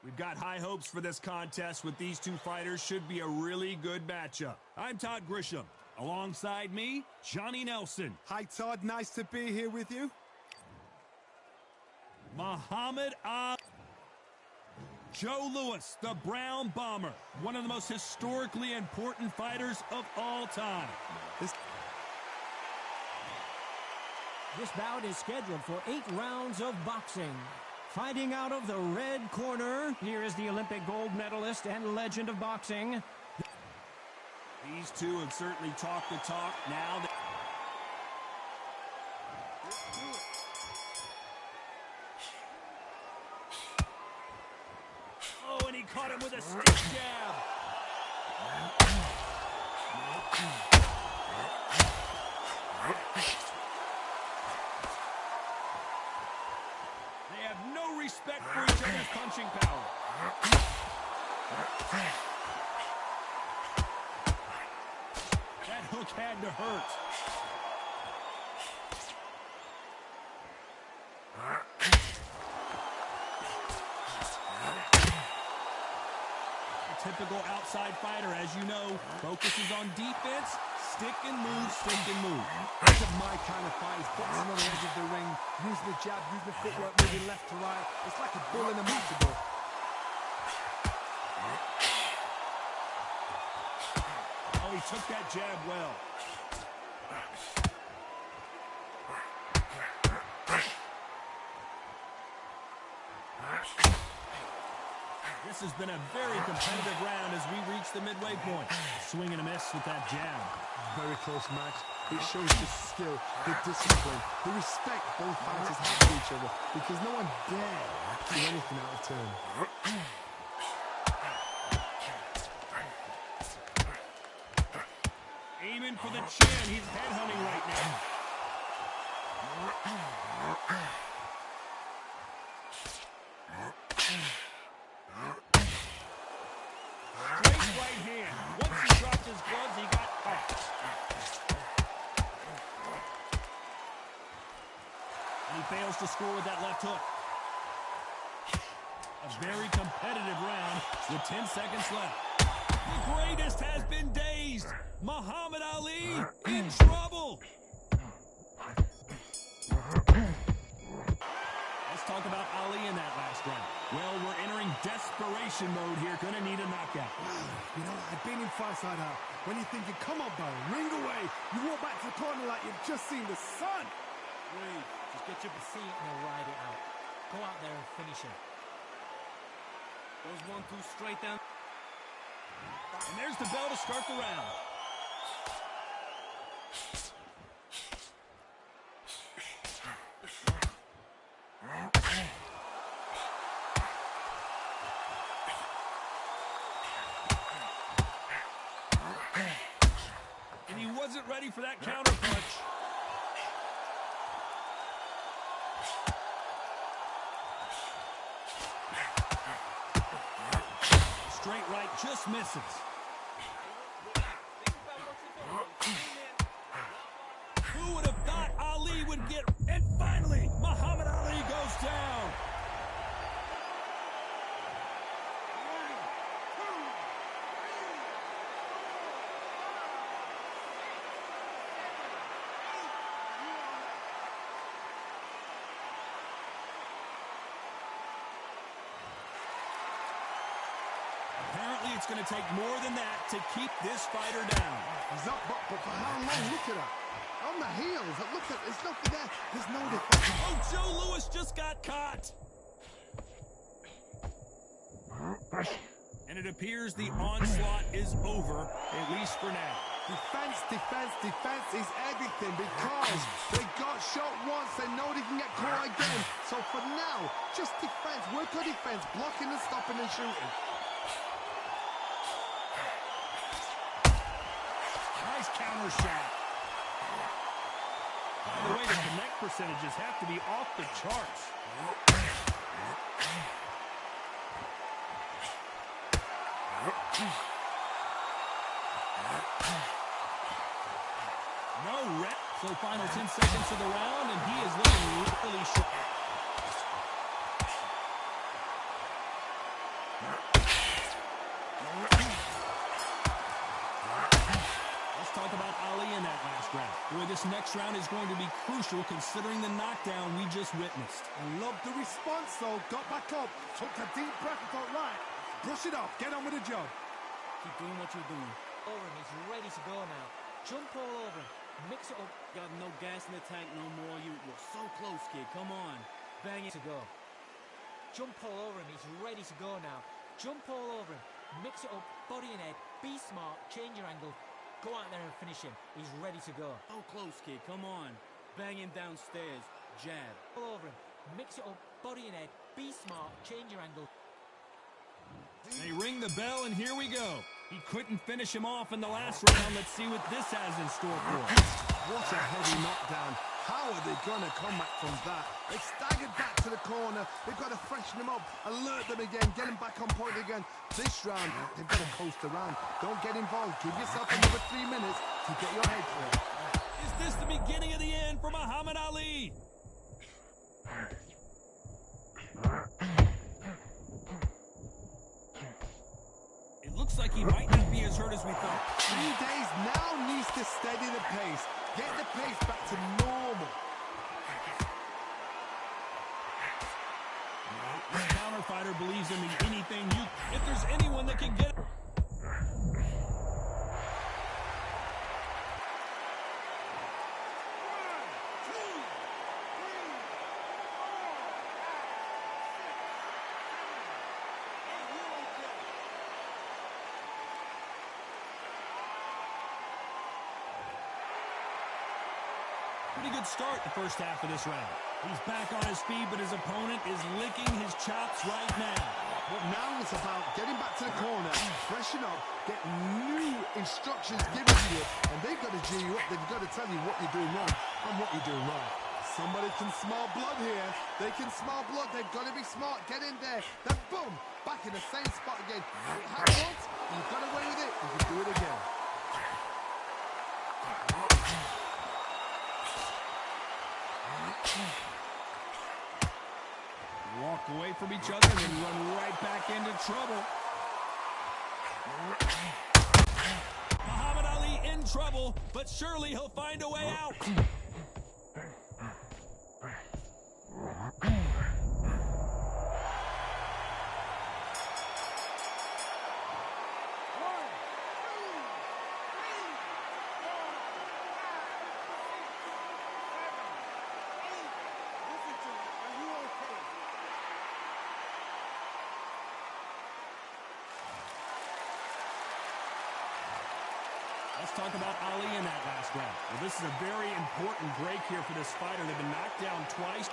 We've got high hopes for this contest with these two fighters. Should be a really good matchup. I'm Todd Grisham. Alongside me, Johnny Nelson. Hi, Todd. Nice to be here with you. Muhammad Ali. Joe Louis, the Brown Bomber. One of the most historically important fighters of all time. This bout is scheduled for 8 rounds of boxing. Fighting out of the red corner, here is the Olympic gold medalist and legend of boxing. These two have certainly talked the talk. Now oh, and he caught him with a stick jab. They have no respect for each other's punching power. That hook had to hurt. A typical outside fighter, as you know, focuses on defense, stick and move, stick and move. This is my kind of fight. He's boxing on the edge of the ring, using the jab, using the footwork, moving left to right. It's like a bull in a matador. Oh, he took that jab well. This has been a very competitive round as we reach the midway point. Swing and a miss with that jab. Very close match. It shows the skill, the discipline, the respect both fighters have for each other, because no one dare do anything out of turn. Aiming for the chin. He's headhunting right now. Straight right hand. Once he dropped his gloves, he got caught. And he fails to score with that left hook. A very competitive round with 10 seconds left. The greatest has been dazed. Muhammad Ali in trouble. Let's talk about Ali in that last round. Well, we're entering desperation mode here. Gonna need a knockout. You know, I've been in fights like that. When you're thinking, come on, Barry, ring away. You walk back to the corner like you've just seen the sun. Breathe. Just get your seat and then ride it out. Go out there and finish him. Goes 1-2 straight down. And there's the bell to start the round. And he wasn't ready for that counter punch. Straight right just misses. Who would have thought Ali would get... And finally, Muhammad Ali goes down. Apparently, it's going to take more than that to keep this fighter down. He's up, but for how long? Look at that. On the heels. Look at, there's nothing there. There's no defense. Oh, Joe Louis just got caught. And it appears the onslaught is over, at least for now. Defense, defense, defense is everything, because they got shot once, they know they can get caught again. So for now, just defense, work on defense, blocking and stopping and shooting. Nice counter shot. By the way, the connect percentages have to be off the charts. No rep. So final 10 seconds of the round, and he is looking really short. this next round is going to be crucial considering the knockdown we just witnessed. I love the response, though. Got back up, took a deep breath and thought, right, brush it off, get on with the job. Keep doing what you're doing. Over him, he's ready to go now. Jump all over him, mix it up. Got no gas in the tank no more. You're so close, kid. Come on. Bang it to go. Jump all over him, he's ready to go now. Jump all over him, mix it up, body and head, be smart, change your angle. Go out there and finish him. He's ready to go. So close, kid. Come on. Bang him downstairs. Jab. All over him. Mix it up, body and head. Be smart. Change your angle. They ring the bell, and here we go. He couldn't finish him off in the last round. Let's see what this has in store for us. What a heavy knockdown. How are they going to come back from that? They staggered back to the corner. They've got to freshen them up, alert them again, get them back on point again. This round, they've got to coast around. Don't get involved. Give yourself another 3 minutes to get your head clear. Is this the beginning of the end for Muhammad Ali? It looks like he might not be as hurt as we thought. 3 days now needs to steady the pace. Get the pace back to normal. This counter fighter believes in anything if there's anyone that can get it. Pretty good start the first half of this round. He's back on his feet, but his opponent is licking his chops right now. But now it's about getting back to the corner, freshen up, get new instructions given to you, and they've got to G you up. They've got to tell you what you're doing wrong and what you're doing right. Somebody can smell blood here. They can smell blood. They've got to be smart. Get in there. Then boom, back in the same spot again. It happened once, you got away with it, you can do it again. Walk away from each other and then run right back into trouble. Muhammad Ali in trouble, but surely he'll find a way out. Let's talk about Ali in that last round. Well, this is a very important break here for this fighter. They've been knocked down twice.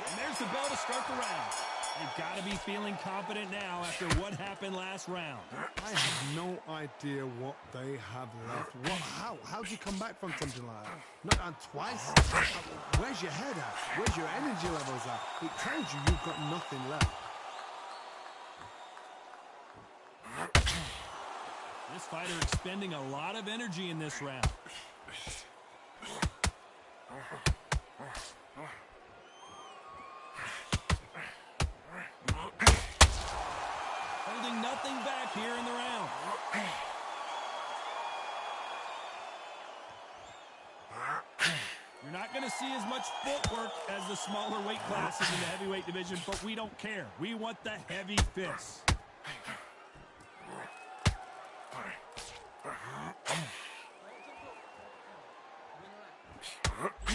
And there's the bell to start the round. They've got to be feeling confident now after what happened last round. I have no idea what they have left. How do you come back from something like that? Not on twice? Where's your head at? Where's your energy levels at? It tells you you've got nothing left. This fighter expending a lot of energy in this round. Holding nothing back here in the round. You're not going to see as much footwork as the smaller weight classes in the heavyweight division, but we don't care. We want the heavy fists.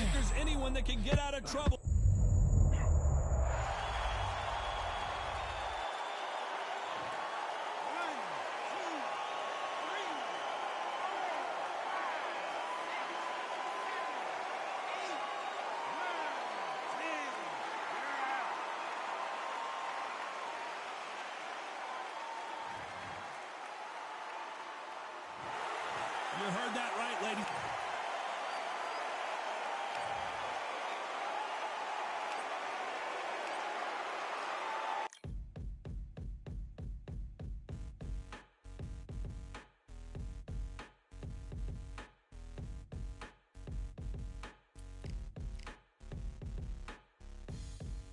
If there's anyone that can get out of trouble. You heard that right, ladies.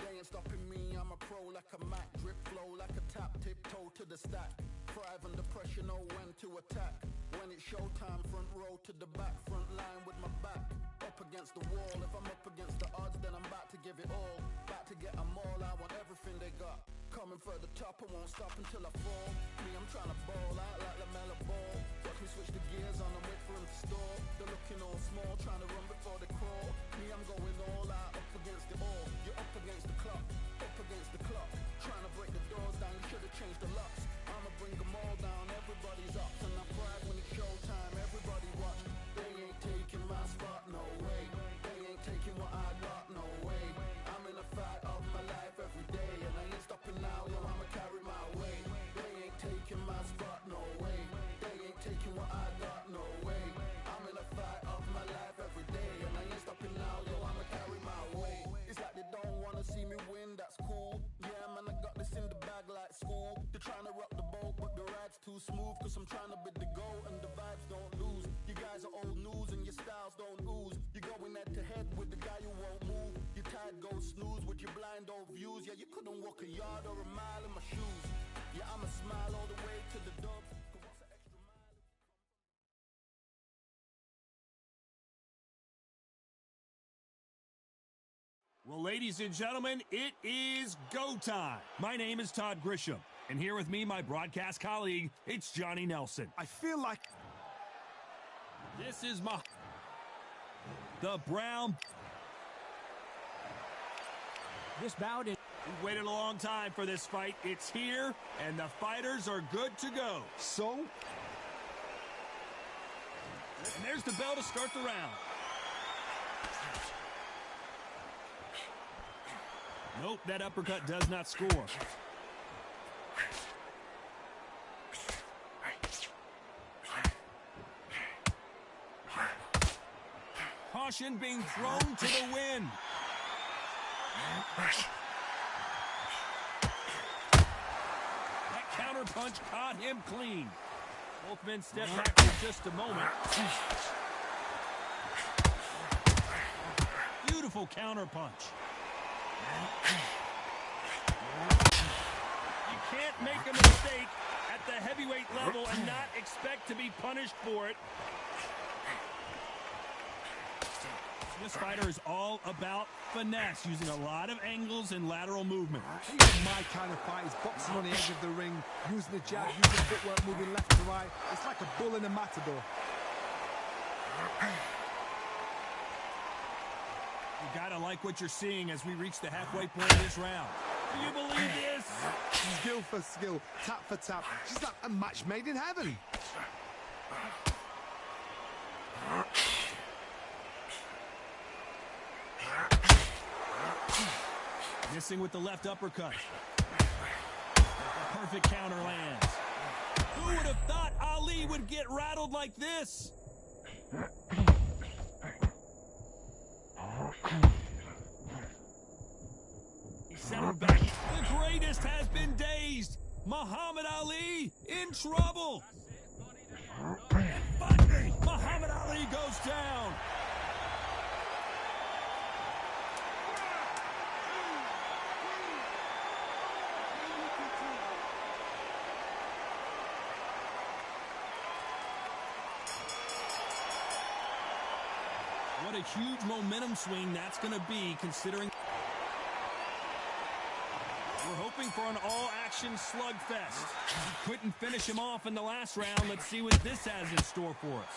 They ain't stopping me, I'm a pro like a Mac. Drip flow like a tap, tiptoe to the stack. Thrive under pressure, know when to attack. When when it's showtime. Front row to the back, front line with my back up against the wall. If I'm up against the odds, then I'm about to give it all. About to get them all, I want everything they got. Coming for the top, I won't stop until I fall. Me, I'm trying to ball out like LaMelo Ball. Watch me switch the gears on and wait for him to stall. They're looking all small, trying to run before they crawl. Me, I'm going all out, up against the all. You're up against the clock, up against the clock. Trying to break the doors down, you should have changed the locks. I'ma bring them all down, everybody's up. And I brag when it's showtime, everybody watch. They ain't taking my spot, no way. They ain't taking what I got, no way. I'm in a fight of my life every day, and I ain't stopping now, yo, I'ma carry my weight. They ain't taking my spot, no way. They ain't taking what I got, no way. I'm in a fight of my life every day, and I ain't stopping now, yo, I'ma carry my weight. It's like they don't wanna see me win, that's cool. Yeah, man, I got this in the bag like school. They're trying to rock the boat, but the ride's too smooth. Cause I'm trying to bid the goal, and the vibes don't lose. You guys are old news, and your styles don't ooze. You're going head to head with the guy who won't move. Your tide goes snooze with your blind old views. Yeah, you couldn't walk a yard or a mile in my shoes. Yeah, I'ma smile all the way to the dubs. Cause what's an extra mile? Well, ladies and gentlemen, it is go time. My name is Todd Grisham, and here with me, my broadcast colleague, it's Johnny Nelson. I feel like This is the Brown. This bout is... We waited a long time for this fight. It's here, and the fighters are good to go. so. And there's the bell to start the round. Nope, that uppercut does not score. Caution being thrown to the wind. That counter punch caught him clean. Both men step back for just a moment. Beautiful counter punch. You can't make a mistake at the heavyweight level and not expect to be punished for it. This fighter is all about finesse, using a lot of angles and lateral movement. Even my kind of fight is boxing on the edge of the ring, using the jab, using footwork, moving left to right. It's like a bull in a matador. You gotta like what you're seeing as we reach the halfway point of this round. Do you believe this? Skill for skill, tap for tap. She's like a match made in heaven. Missing with the left uppercut. A perfect counter lands. Who would have thought Ali would get rattled like this? He settled back. The greatest has been dazed. Muhammad Ali in trouble. But Muhammad Ali goes down. What a huge momentum swing that's going to be, considering we're hoping for an all-action slugfest. We couldn't finish him off in the last round. Let's see what this has in store for us.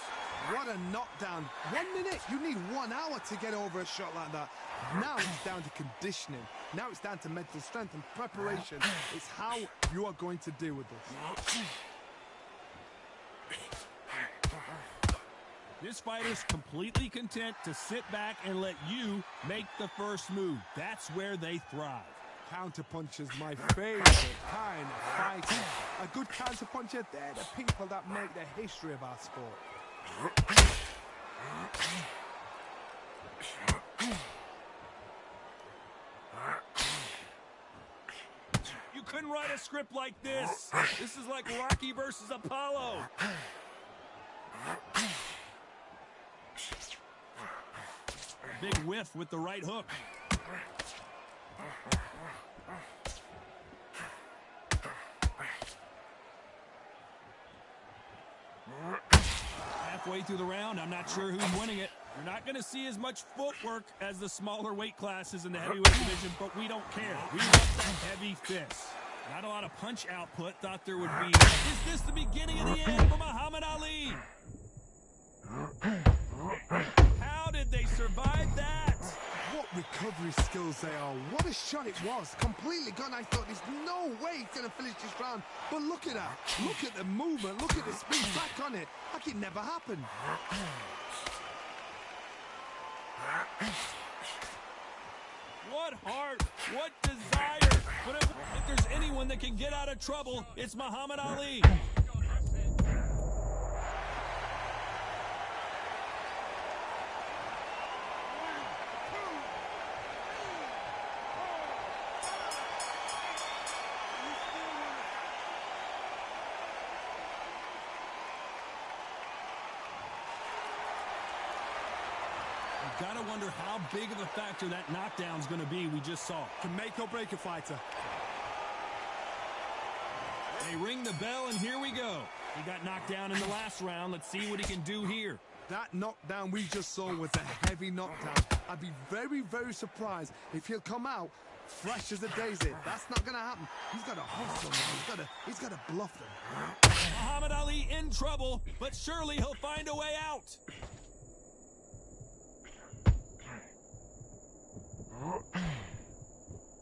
What a knockdown. 1 minute, you need 1 hour to get over a shot like that. Now it's down to conditioning. Now it's down to mental strength and preparation. It's how you are going to deal with this. This fighter's completely content to sit back and let you make the first move. That's where they thrive. Counterpunchers, my favorite kind of fighting. A good counterpuncher, they're the people that make the history of our sport. You couldn't write a script like this. This is like Rocky versus Apollo. Big whiff with the right hook. halfway through the round. I'm not sure who's winning it. You're not going to see as much footwork as the smaller weight classes in the heavyweight division, but we don't care. We want that heavy fist. Not a lot of punch output. Thought there would be. Is this the beginning of the end for Muhammad Ali? How did they survive that? What recovery skills they are. What a shot it was. Completely gone. I thought there's no way he's going to finish this round. But look at that. Look at the movement. Look at the speed back on it. Like it never happened. What heart, what desire. But if there's anyone that can get out of trouble, it's Muhammad Ali. Gotta wonder how big of a factor that knockdown's gonna be we just saw. Can make or break a fighter. They ring the bell, and here we go. He got knocked down in the last round. Let's see what he can do here. That knockdown we just saw was a heavy knockdown. I'd be very, very surprised if he'll come out fresh as a daisy. That's not gonna happen. He's got to hustle him. He's got to bluff them. Muhammad Ali in trouble, but surely he'll find a way out.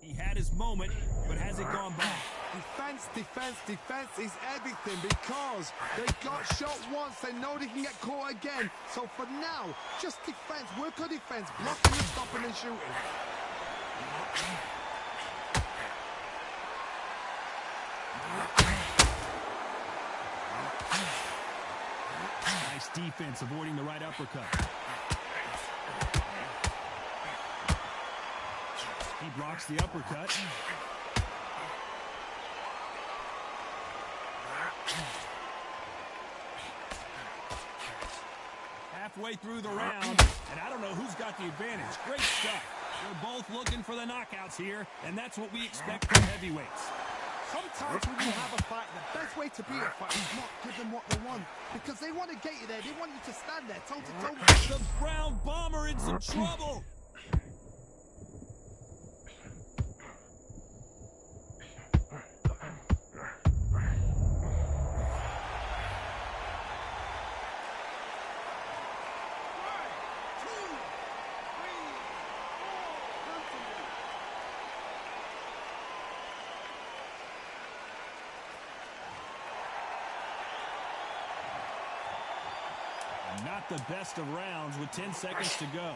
He had his moment, but has it gone back? Defense, defense, defense is everything because they got shot once. They know they can get caught again. So for now, just defense. Work on defense. Blocking and stopping and shooting. Nice defense, avoiding the right uppercut. He blocks the uppercut. Halfway through the round, and I don't know who's got the advantage. Great stuff. They're both looking for the knockouts here, and that's what we expect from heavyweights. Sometimes when you have a fight, the best way to beat a fight is not give them what they want. Because they want to get you there. They want you to stand there toe-to-toe. The Brown Bomber in some trouble. Not the best of rounds with 10 seconds to go.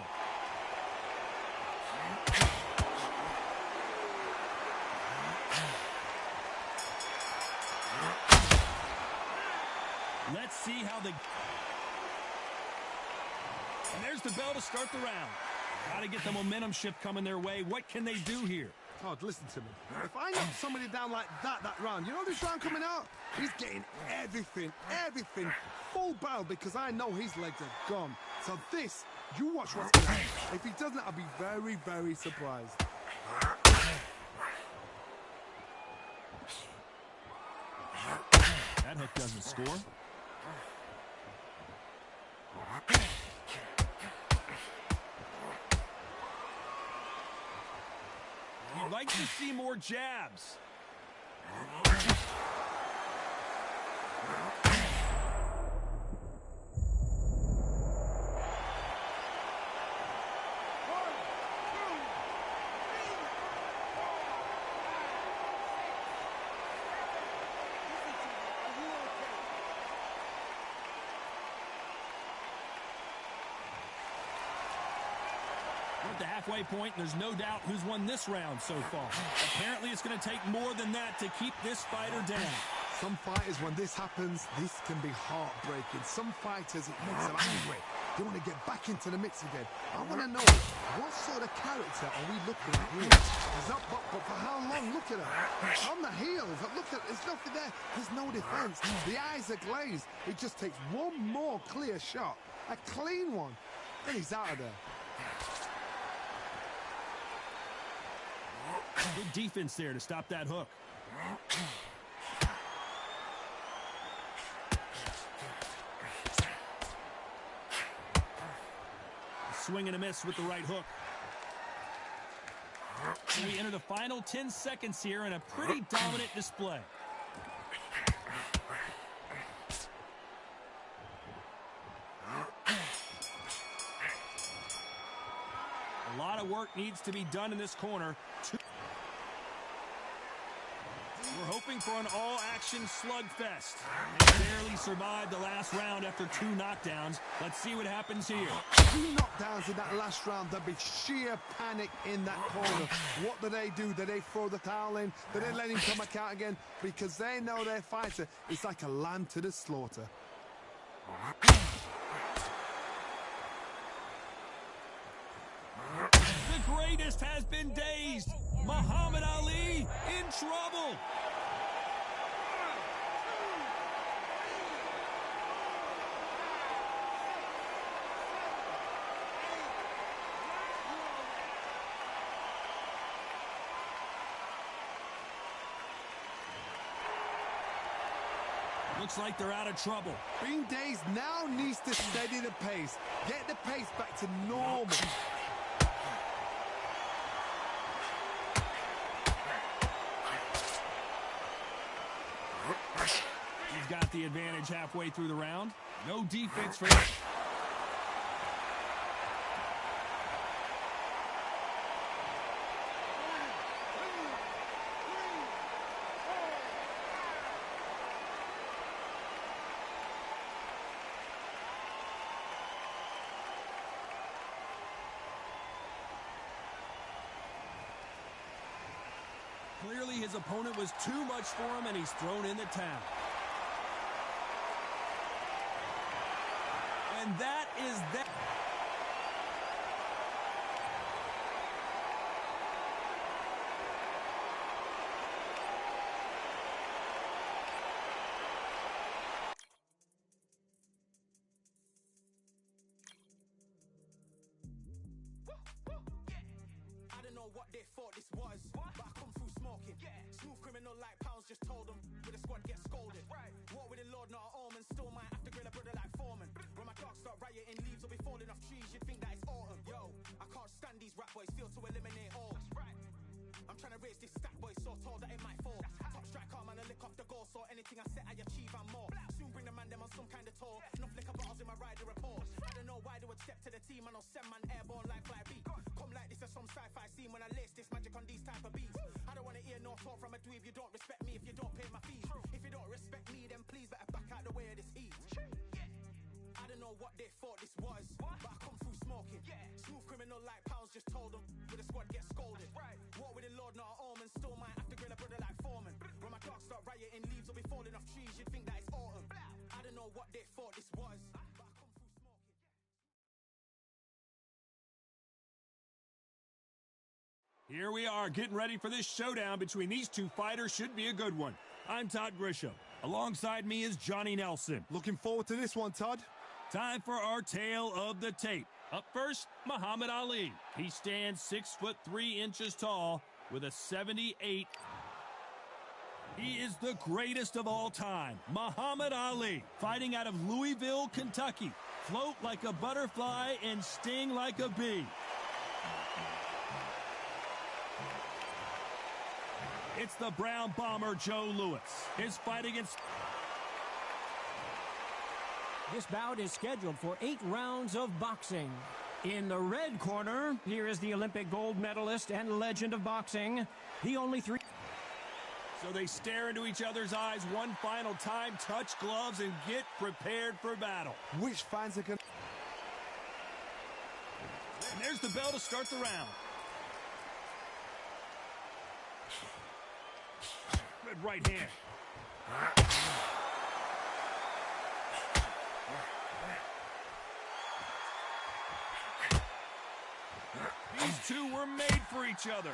Let's see how the... And there's the bell to start the round. Got to get the momentum shift coming their way. What can they do here? Todd, listen to me. If I knock somebody down like that round, you know this round coming out? He's getting everything, full barrel because I know his legs are gone. So this, you watch what's going to happen. If he doesn't, I'll be very, very surprised. That hook doesn't score. You'd like to see more jabs. We're at the halfway point, and there's no doubt who's won this round so far. Apparently, it's going to take more than that to keep this fighter down. Some fighters, when this happens, this can be heartbreaking. Some fighters, it makes them angry. They want to get back into the mix again. I want to know, what sort of character are we looking at here? But for how long? Look at her. On the heels. Look at, there's nothing there. There's no defense. The eyes are glazed. It just takes one more clear shot. A clean one. Then he's out of there. Good defense there to stop that hook. swing and a miss with the right hook. So we enter the final 10 seconds here in a pretty dominant display. A lot of work needs to be done in this corner. We're hoping for an all-action slugfest. They barely survived the last round after 2 knockdowns. Let's see what happens here. 2 knockdowns in that last round. There'd be sheer panic in that corner. What do? Do they throw the towel in? Do they let him come back out again? Because they know their fighter is like a lamb to the slaughter. The greatest has been dazed. Muhammad Ali in trouble. Looks like they're out of trouble. Being dazed now needs to steady the pace. Get the pace back to normal. He's got the advantage halfway through the round. No defense for him. Clearly his opponent was too much for him, and he's thrown in the towel. And that is that. I don't know what they thought this was, but I come through smoking. Smooth criminal like pounds, just told them with a squad get scolded. Walk with the Lord, not an omen, still might have to grill a brother like Foreman. When my dogs start rioting, leaves will be falling off trees, you'd think that it's autumn. Yo, I can't stand these rap boys, feel to eliminate all. I'm trying to raise this stack boy so tall that it might fall. Top strike arm and I lick off the goal, so anything I set I achieve and more. Soon bring the man them on some kind of tour. Enough liquor bottles in my rider report. I don't know why they would step to the team and I'll send man airborne like fly beat. Come like this as some sci-fi scene when I lace this magic on these type of beats. I don't wanna hear no talk from a dweeb. You don't respect me if you don't pay my fees. If you don't respect me, then please better back out the way of this heat. I don't know what they thought this was, but I come through smoking. Smooth criminal like pounds, just told them with a squad get scolded. Walk with the Lord, not an omen, still might have to grill a brother like Foreman. When my dogs start rioting, leaves will be falling off trees, you'd think that it's autumn. I don't know what they thought this was, but I come through smoking. Here we are, getting ready for this showdown between these two fighters. Should be a good one. I'm Todd Grisham. Alongside me is Johnny Nelson. Looking forward to this one, Todd. Time for our tale of the tape. Up first, Muhammad Ali. He stands 6'3" tall with a 78. He is the greatest of all time. Muhammad Ali, fighting out of Louisville, Kentucky. Float like a butterfly and sting like a bee. It's the Brown Bomber Joe Louis. His fight against... This bout is scheduled for 8 rounds of boxing. In the red corner, here is the Olympic gold medalist and legend of boxing, the only 3... So they stare into each other's eyes one final time, touch gloves, and get prepared for battle. Which fans are going to... And there's the bell to start the round. Good right hand. These two were made for each other.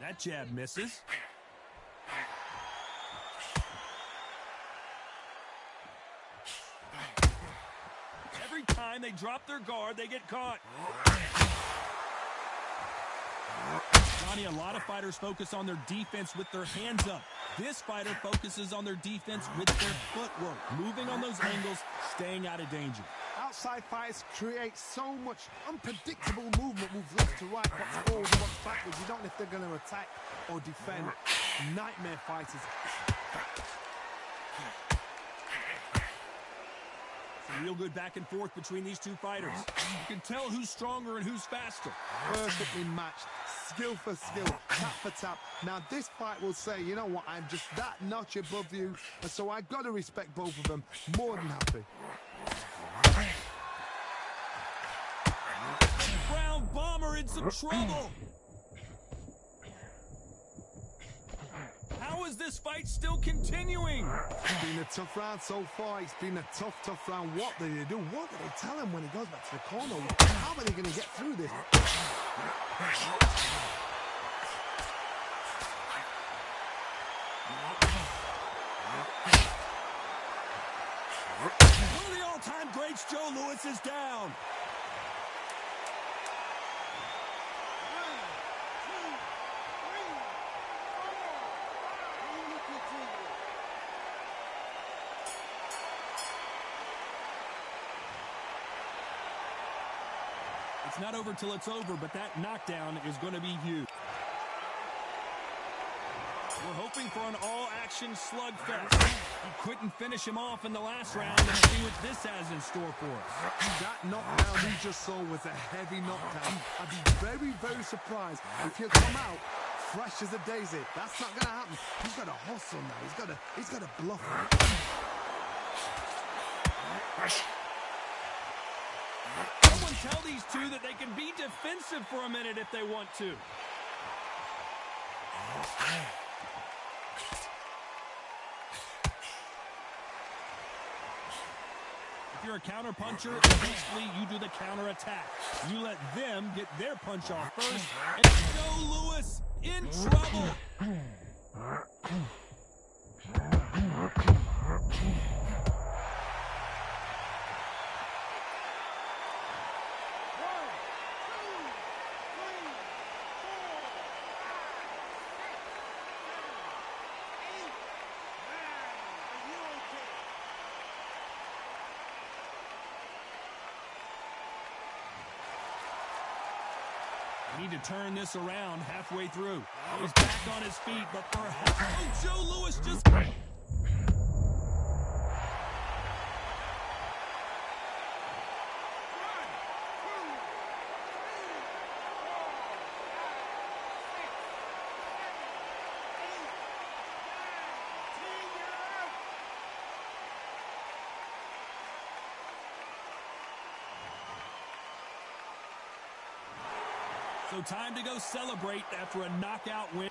That jab misses. Every time they drop their guard, they get caught. Johnny, a lot of fighters focus on their defense with their hands up. This fighter focuses on their defense with their footwork, moving on those angles, staying out of danger. Outside fighters create so much unpredictable movement, moves left to right, box forward, box backwards. You don't know if they're going to attack or defend. Nightmare fighters. Some real good back and forth between these two fighters. You can tell who's stronger and who's faster. Perfectly matched, skill for skill, tap for tap. Now this fight will say, you know what, I'm just that notch above you, and so I've got to respect both of them. More than happy. Brown Bomber in some trouble. How is this fight still continuing? It's been a tough round so far. It's been a tough round. What do they do? What do they tell him when he goes back to the corner? How are they going to get through this? One of the all-time greats, Joe Louis, is down. It's not over till it's over, but that knockdown is going to be huge. We're hoping for an all-action slugfest. We couldn't finish him off in the last round. Let's see what this has in store for us. That knockdown we just saw was a heavy knockdown. I'd be very surprised if he'll come out fresh as a daisy. That's not going to happen. He's got to hustle now. He's got to bluff it. Someone tell these two that they can be defensive for a minute if they want to. If you're a counter puncher, basically you do the counter attack. You let them get their punch off first, and Joe Louis in trouble. Need to turn this around halfway through. He's back on his feet, but perhaps... Oh, Joe Louis just... So time to go celebrate after a knockout win.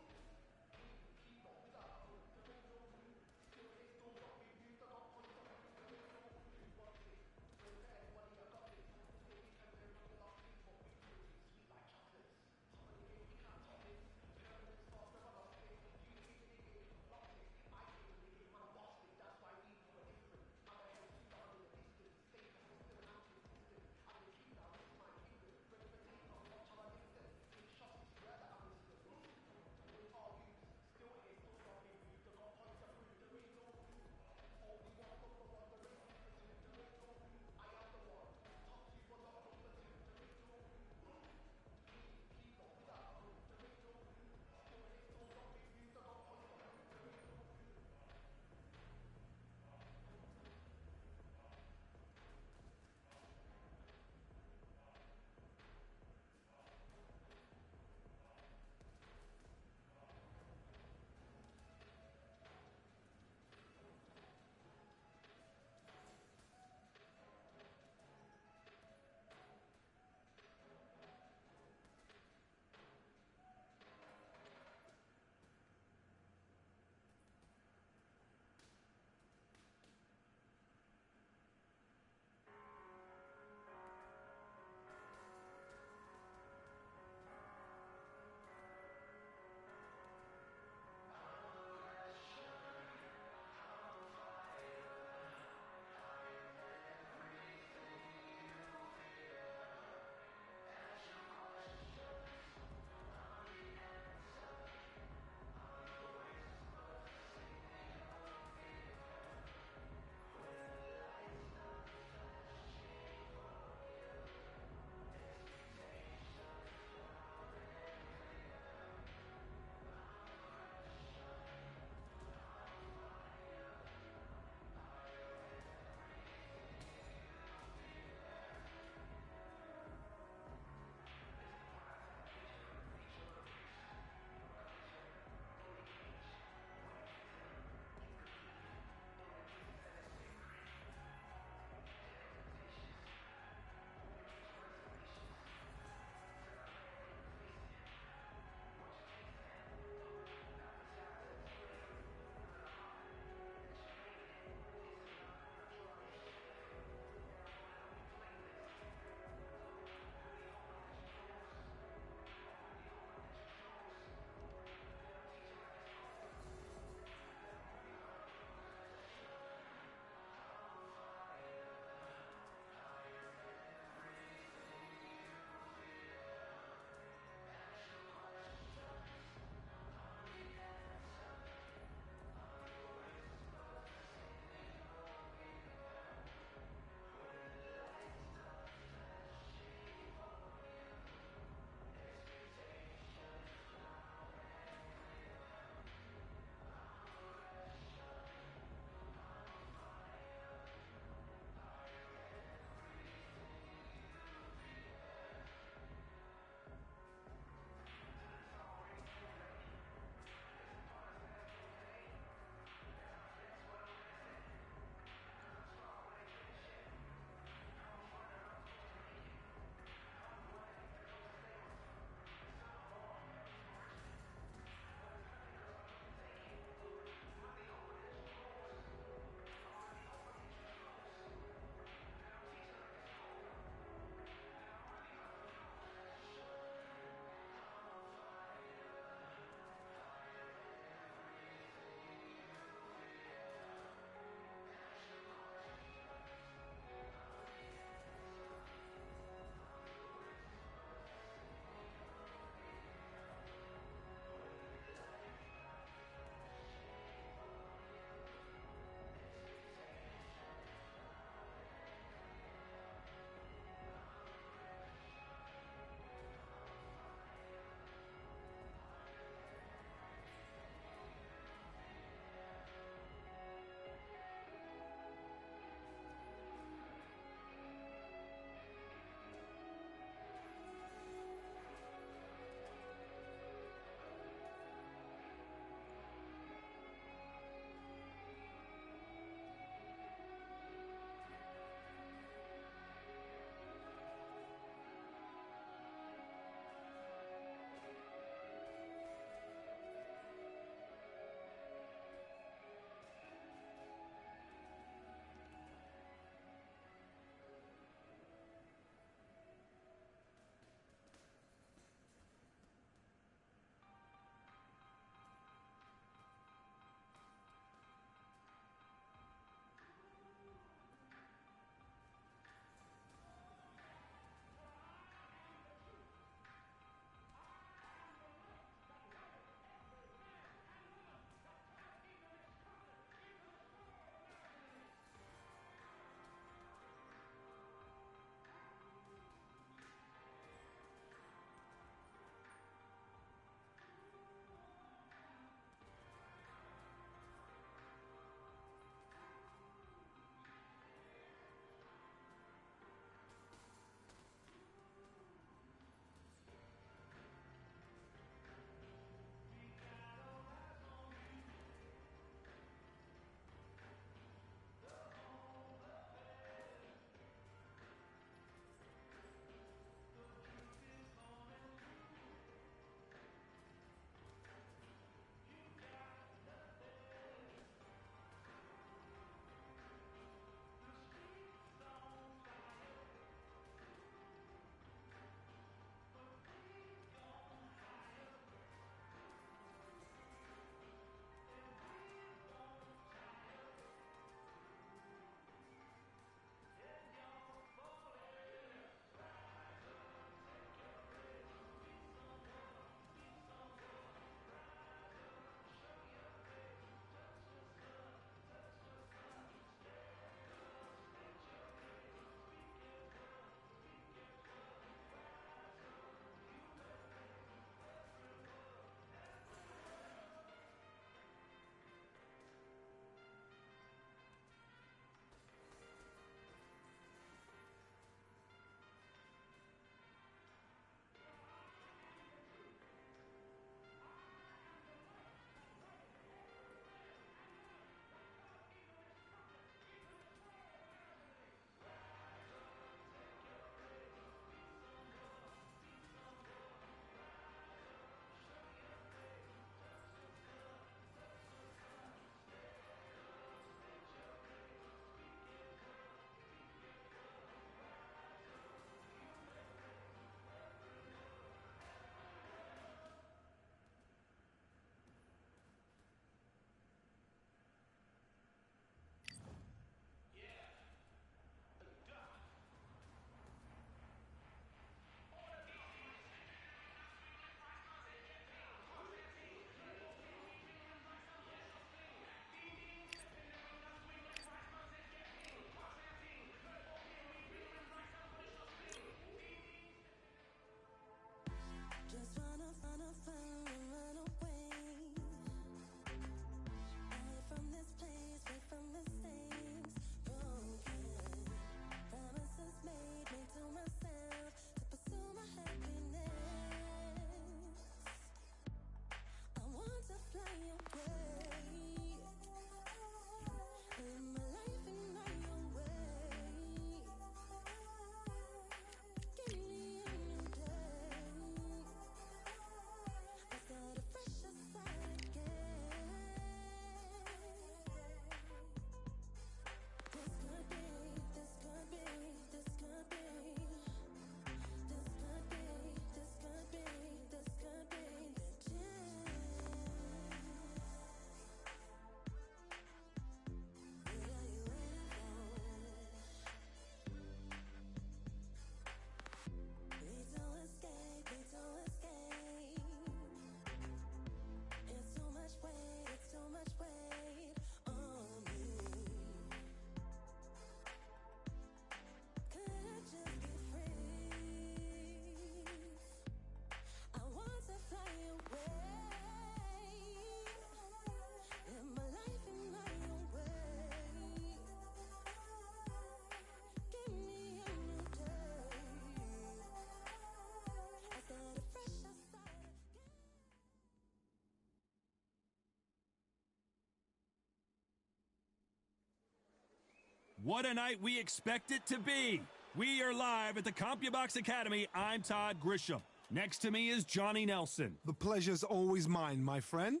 What a night we expect it to be. We are live at the CompuBox Academy. I'm Todd Grisham. Next to me is Johnny Nelson. The pleasure's always mine, my friend.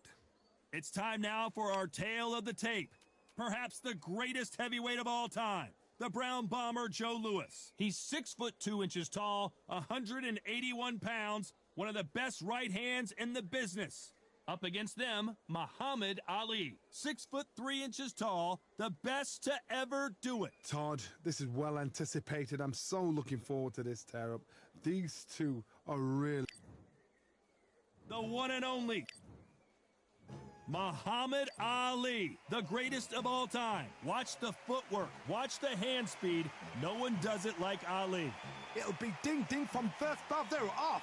It's time now for our tale of the tape. Perhaps the greatest heavyweight of all time, the Brown Bomber Joe Louis. He's 6'2" tall, 181 pounds, one of the best right hands in the business. Up against them, Muhammad Ali, 6'3" tall, the best to ever do it. Todd, this is well anticipated. I'm so looking forward to this tear-up. These two are really... The one and only Muhammad Ali, the greatest of all time. Watch the footwork, watch the hand speed. No one does it like Ali. It'll be ding-ding from first off. They're off.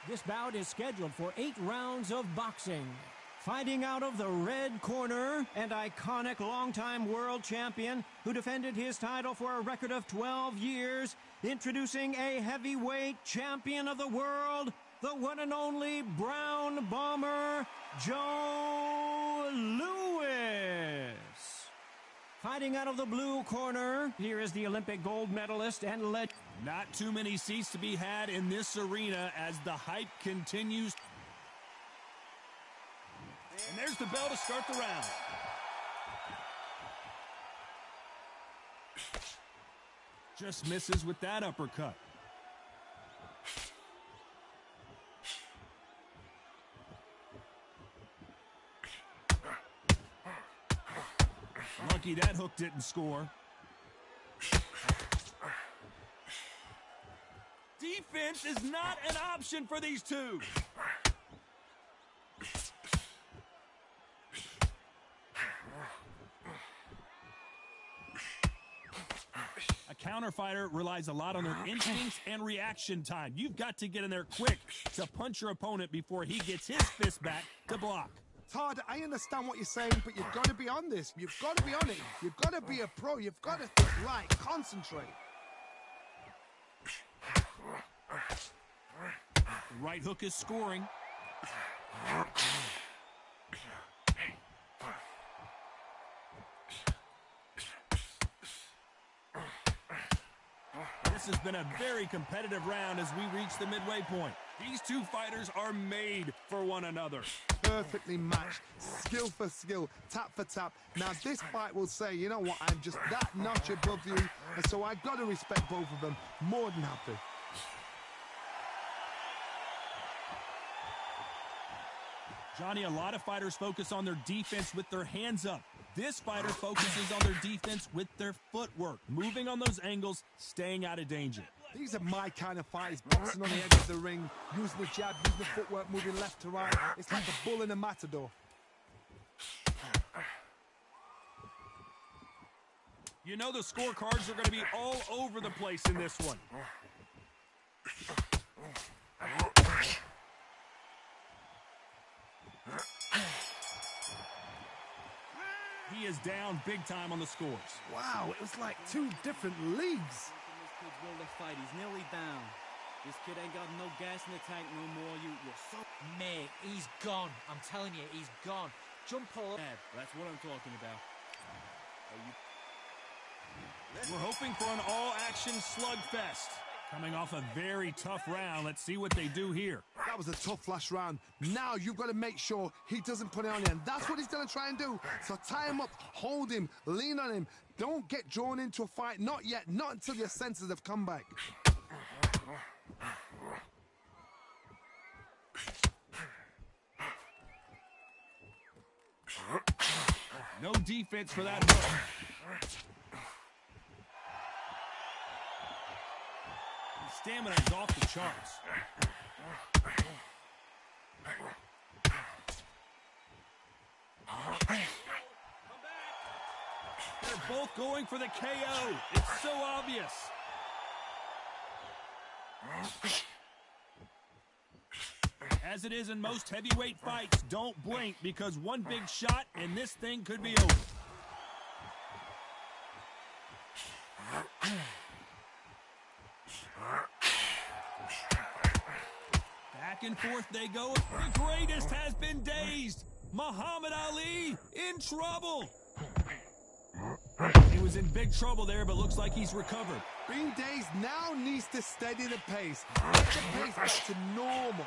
This bout is scheduled for 8 rounds of boxing. Fighting out of the red corner, and iconic longtime world champion who defended his title for a record of 12 years, introducing a heavyweight champion of the world, the one and only Brown Bomber, Joe Louis. Fighting out of the blue corner, here is the Olympic gold medalist and legend. Not too many seats to be had in this arena as the hype continues. And there's the bell to start the round. Just misses with that uppercut. Lucky that hook didn't score. Defense is not an option for these two. A counterfighter relies a lot on their instincts and reaction time. You've got to get in there quick to punch your opponent before he gets his fist back to block. Todd, I understand what you're saying, but you've got to be on this. You've got to be on it. You've got to be a pro. You've got to think right. Concentrate. The right hook is scoring. This has been a very competitive round as we reach the midway point. These two fighters are made for one another. Perfectly matched, skill for skill, tap for tap. Now this fight will say, you know what, I'm just that notch above you, and so I've got to respect both of them. More than happy. Johnny, a lot of fighters focus on their defense with their hands up. This fighter focuses on their defense with their footwork, moving on those angles, staying out of danger. These are my kind of fighters, boxing on the edge of the ring, using the jab, using the footwork, moving left to right. It's like a bull in a matador. You know the scorecards are going to be all over the place in this one. He is down big time on the scores. Wow, it was like two different leagues. This kid's will to fight. He's nearly down. This kid ain't got no gas in the tank no more. You're so... Mate, he's gone. I'm telling you, he's gone. Jump all... That's what I'm talking about. We're hoping for an all-action slugfest. Coming off a very tough round. Let's see what they do here. That was a tough last round. Now you've got to make sure he doesn't put it on you. And that's what he's going to try and do. So tie him up, hold him, lean on him. Don't get drawn into a fight. Not yet. Not until your senses have come back. No defense for that hook. His stamina is off the charts. They're both going for the KO. It's so obvious. As it is in most heavyweight fights, don't blink because one big shot and this thing could be over. Back and forth they go. The greatest has been dazed. Muhammad Ali in trouble. He was in big trouble there, but looks like he's recovered. Being dazed now needs to steady the pace. Get the pace back to normal.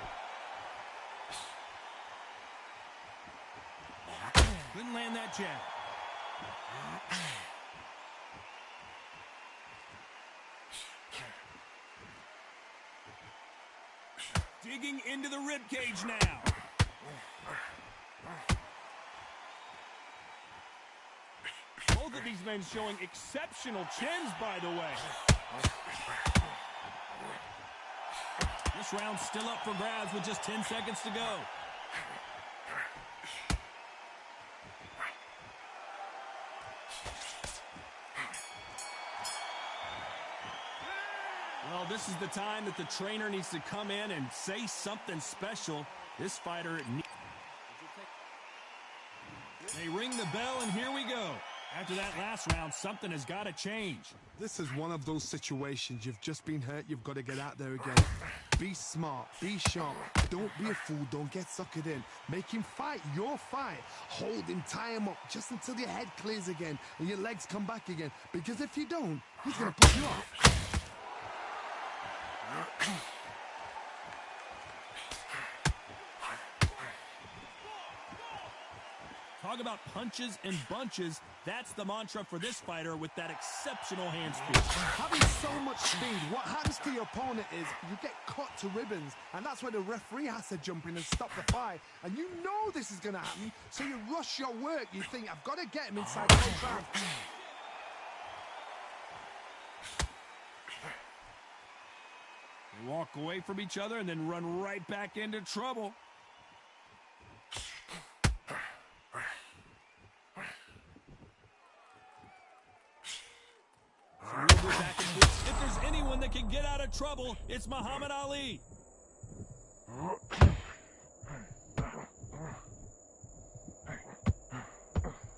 Couldn't land that jab. Digging into the ribcage now. Both of these men showing exceptional chins, by the way. This round's still up for grabs with just 10 seconds to go. Well, this is the time that the trainer needs to come in and say something special. This fighter needs... They ring the bell, and here we go. After that last round, something has got to change. This is one of those situations. You've just been hurt. You've got to get out there again. Be smart. Be sharp. Don't be a fool. Don't get suckered in. Make him fight your fight. Hold him. Tie him up just until your head clears again and your legs come back again. Because if you don't, he's going to put you off. Talk about punches and bunches. That's the mantra for this fighter with that exceptional hand speed. Having so much speed, what happens to your opponent is you get cut to ribbons, and that's where the referee has to jump in and stop the fight. And you know this is going to happen, so you rush your work. You think, I've got to get him inside the trap. They walk away from each other and then run right back into trouble. If there's anyone that can get out of trouble, it's Muhammad Ali.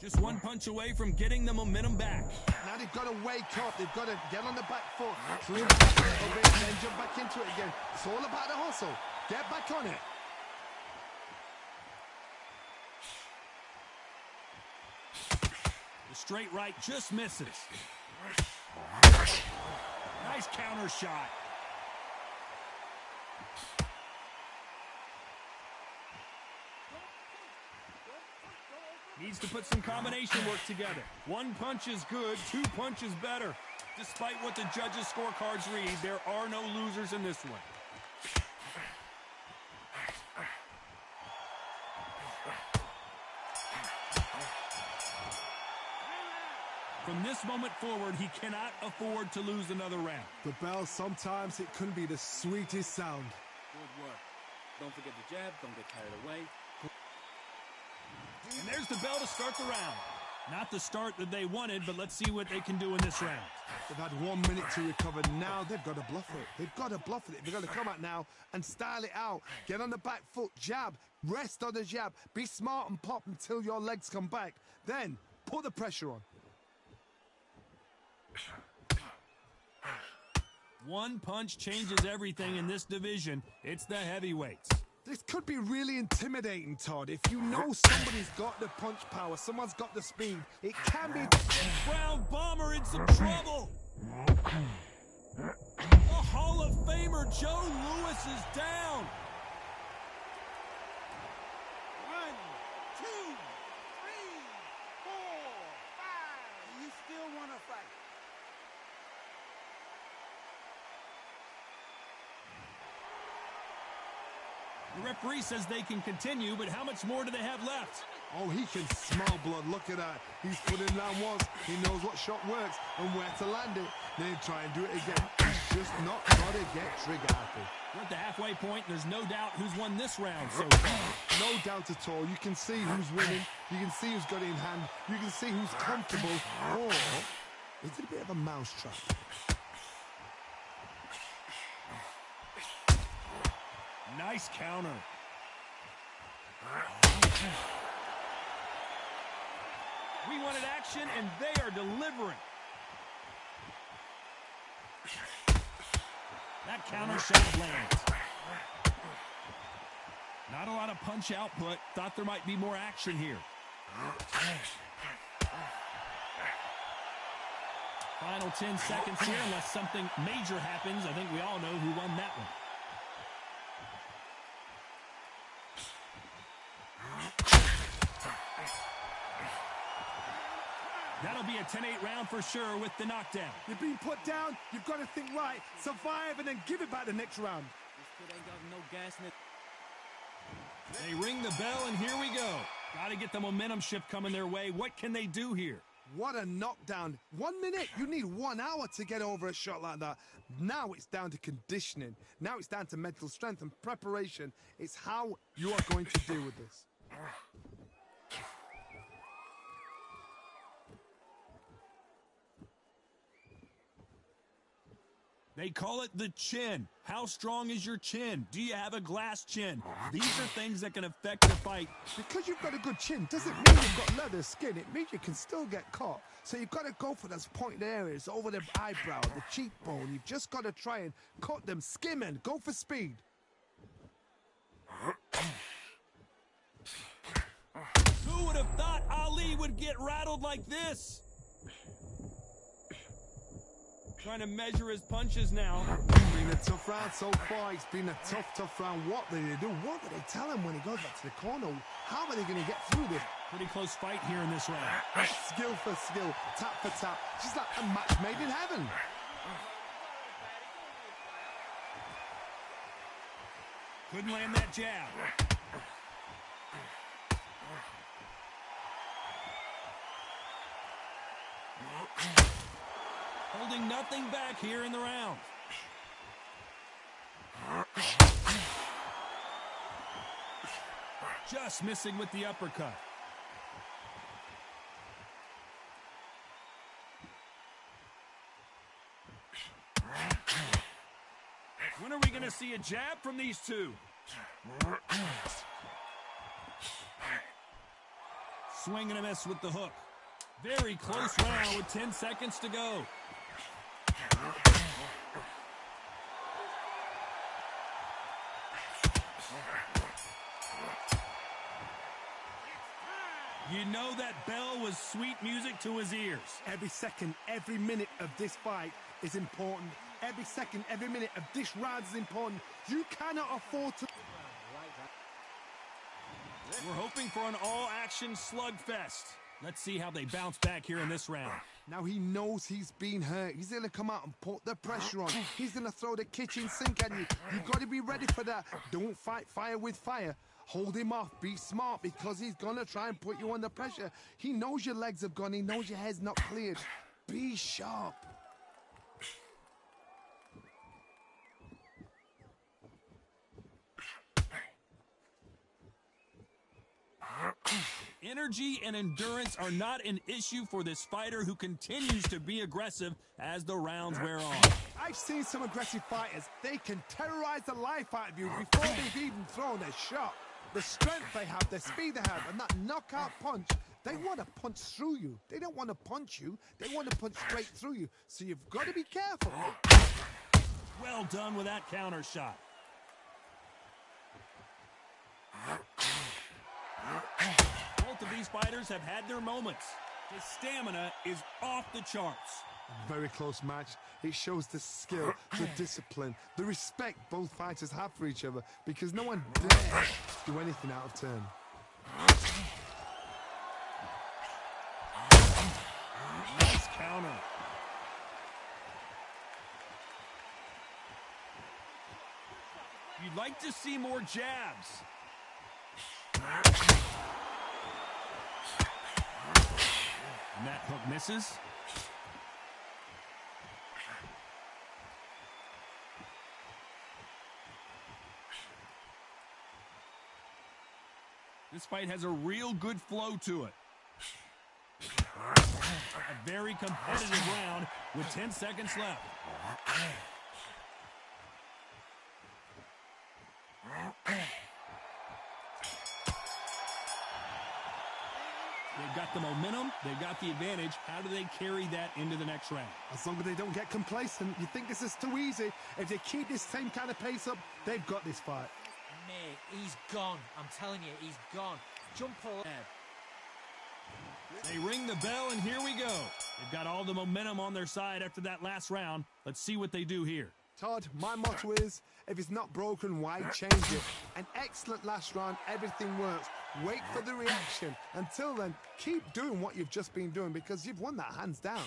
Just one punch away from getting the momentum back. Now they've got to wake up. They've got to get on the back foot, clean back a little bit, and then jump back into it again. It's all about the hustle. Get back on it. The straight right just misses. Nice counter shot. Needs to put some combination work together. One punch is good, two punches better. Despite what the judges' scorecards read, there are no losers in this one. From this moment forward, he cannot afford to lose another round. The bell, sometimes it can be the sweetest sound. Good work. Don't forget the jab. Don't get carried away. And there's the bell to start the round. Not the start that they wanted, but let's see what they can do in this round. They've had 1 minute to recover. Now they've got to bluff it. They've got to bluff it. They've got to come out now and style it out. Get on the back foot, jab, rest on the jab. Be smart and pop until your legs come back. Then put the pressure on. One punch changes everything in this division. It's the heavyweights. This could be really intimidating, Todd. If you know somebody's got the punch power, someone's got the speed, it can be... Brown Bomber in some trouble. The Hall of Famer Joe Louis is down. 1, 2, 3, 4, 5. You still want to fight? The referee says they can continue, but how much more do they have left? Oh, he can smell blood. Look at that. He's put in down once. He knows what shot works and where to land it. Then try and do it again. He's just not got to get trigger happy. We're at the halfway point. There's no doubt who's won this round so far. No doubt at all. You can see who's winning. You can see who's got it in hand. You can see who's comfortable. Or is it a bit of a mousetrap? Nice counter. We wanted action, and they are delivering. That counter shot lands. Not a lot of punch output. Thought there might be more action here. Final 10 seconds here, unless something major happens. I think we all know who won that one. That'll be a 10-8 round for sure with the knockdown. You're being put down. You've got to think right, survive, and then give it back the next round. This kid ain't got no gas in it. They ring the bell, and here we go. Got to get the momentum shift coming their way. What can they do here? What a knockdown. 1 minute. You need 1 hour to get over a shot like that. Now it's down to conditioning. Now it's down to mental strength and preparation. It's how you are going to deal with this. They call it the chin. How strong is your chin? Do you have a glass chin? These are things that can affect the fight. Because you've got a good chin doesn't mean you've got leather skin. It means you can still get caught. So you've got to go for those pointed areas over the eyebrow, the cheekbone. You've just got to try and cut them, skim and go for speed. Who would have thought Ali would get rattled like this? Trying to measure his punches now. It's been a tough round so far. It's been a tough round. What do they do? What do they tell him when he goes back to the corner? How are they going to get through this? Pretty close fight here in this round. Skill for skill, tap for tap. Just like a match made in heaven. Couldn't land that jab. Holding nothing back here in the round. Just missing with the uppercut. When are we going to see a jab from these two? Swing and a miss with the hook. Very close round with 10 seconds to go. You know that bell was sweet music to his ears. Every second, every minute of this fight is important. Every second, every minute of this round is important. You cannot afford to... We're hoping for an all-action slugfest. Let's see how they bounce back here in this round. Now he knows he's been hurt. He's going to come out and put the pressure on. He's going to throw the kitchen sink at you. You've got to be ready for that. Don't fight fire with fire. Hold him off. Be smart because he's going to try and put you under pressure. He knows your legs have gone. He knows your head's not cleared. Be sharp. Energy and endurance are not an issue for this fighter who continues to be aggressive as the rounds wear on. I've seen some aggressive fighters. They can terrorize the life out of you before they've even thrown a shot. The strength they have, the speed they have, and that knockout punch, they want to punch through you. They don't want to punch you. They want to punch straight through you. So you've got to be careful. Well done with that counter shot. Both of these fighters have had their moments. His stamina is off the charts. A very close match. It shows the skill, the discipline, the respect both fighters have for each other, because no one dares do anything out of turn. Nice counter. You'd like to see more jabs. And that hook misses. This fight has a real good flow to it. A very competitive round with 10 seconds left. They've got the momentum, they've got the advantage. How do they carry that into the next round? As long as they don't get complacent, you think this is too easy. If they keep this same kind of pace up, they've got this fight. Mate, he's gone. I'm telling you, he's gone. Jump all. They ring the bell, and here we go. They've got all the momentum on their side after that last round. Let's see what they do here. Todd, my motto is, if it's not broken, why change it? An excellent last round, everything works. Wait for the reaction. Until then, keep doing what you've just been doing, because you've won that hands down.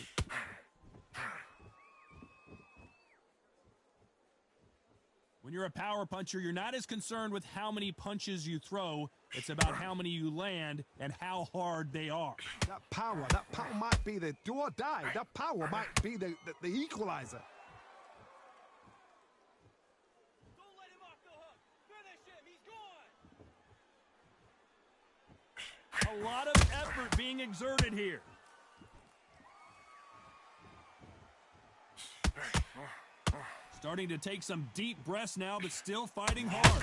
When you're a power puncher, you're not as concerned with how many punches you throw. It's about how many you land and how hard they are. That power might be the do or die. That power might be the equalizer. Don't let him off the hook. Finish him. He's gone. A lot of effort being exerted here. Starting to take some deep breaths now, but still fighting hard.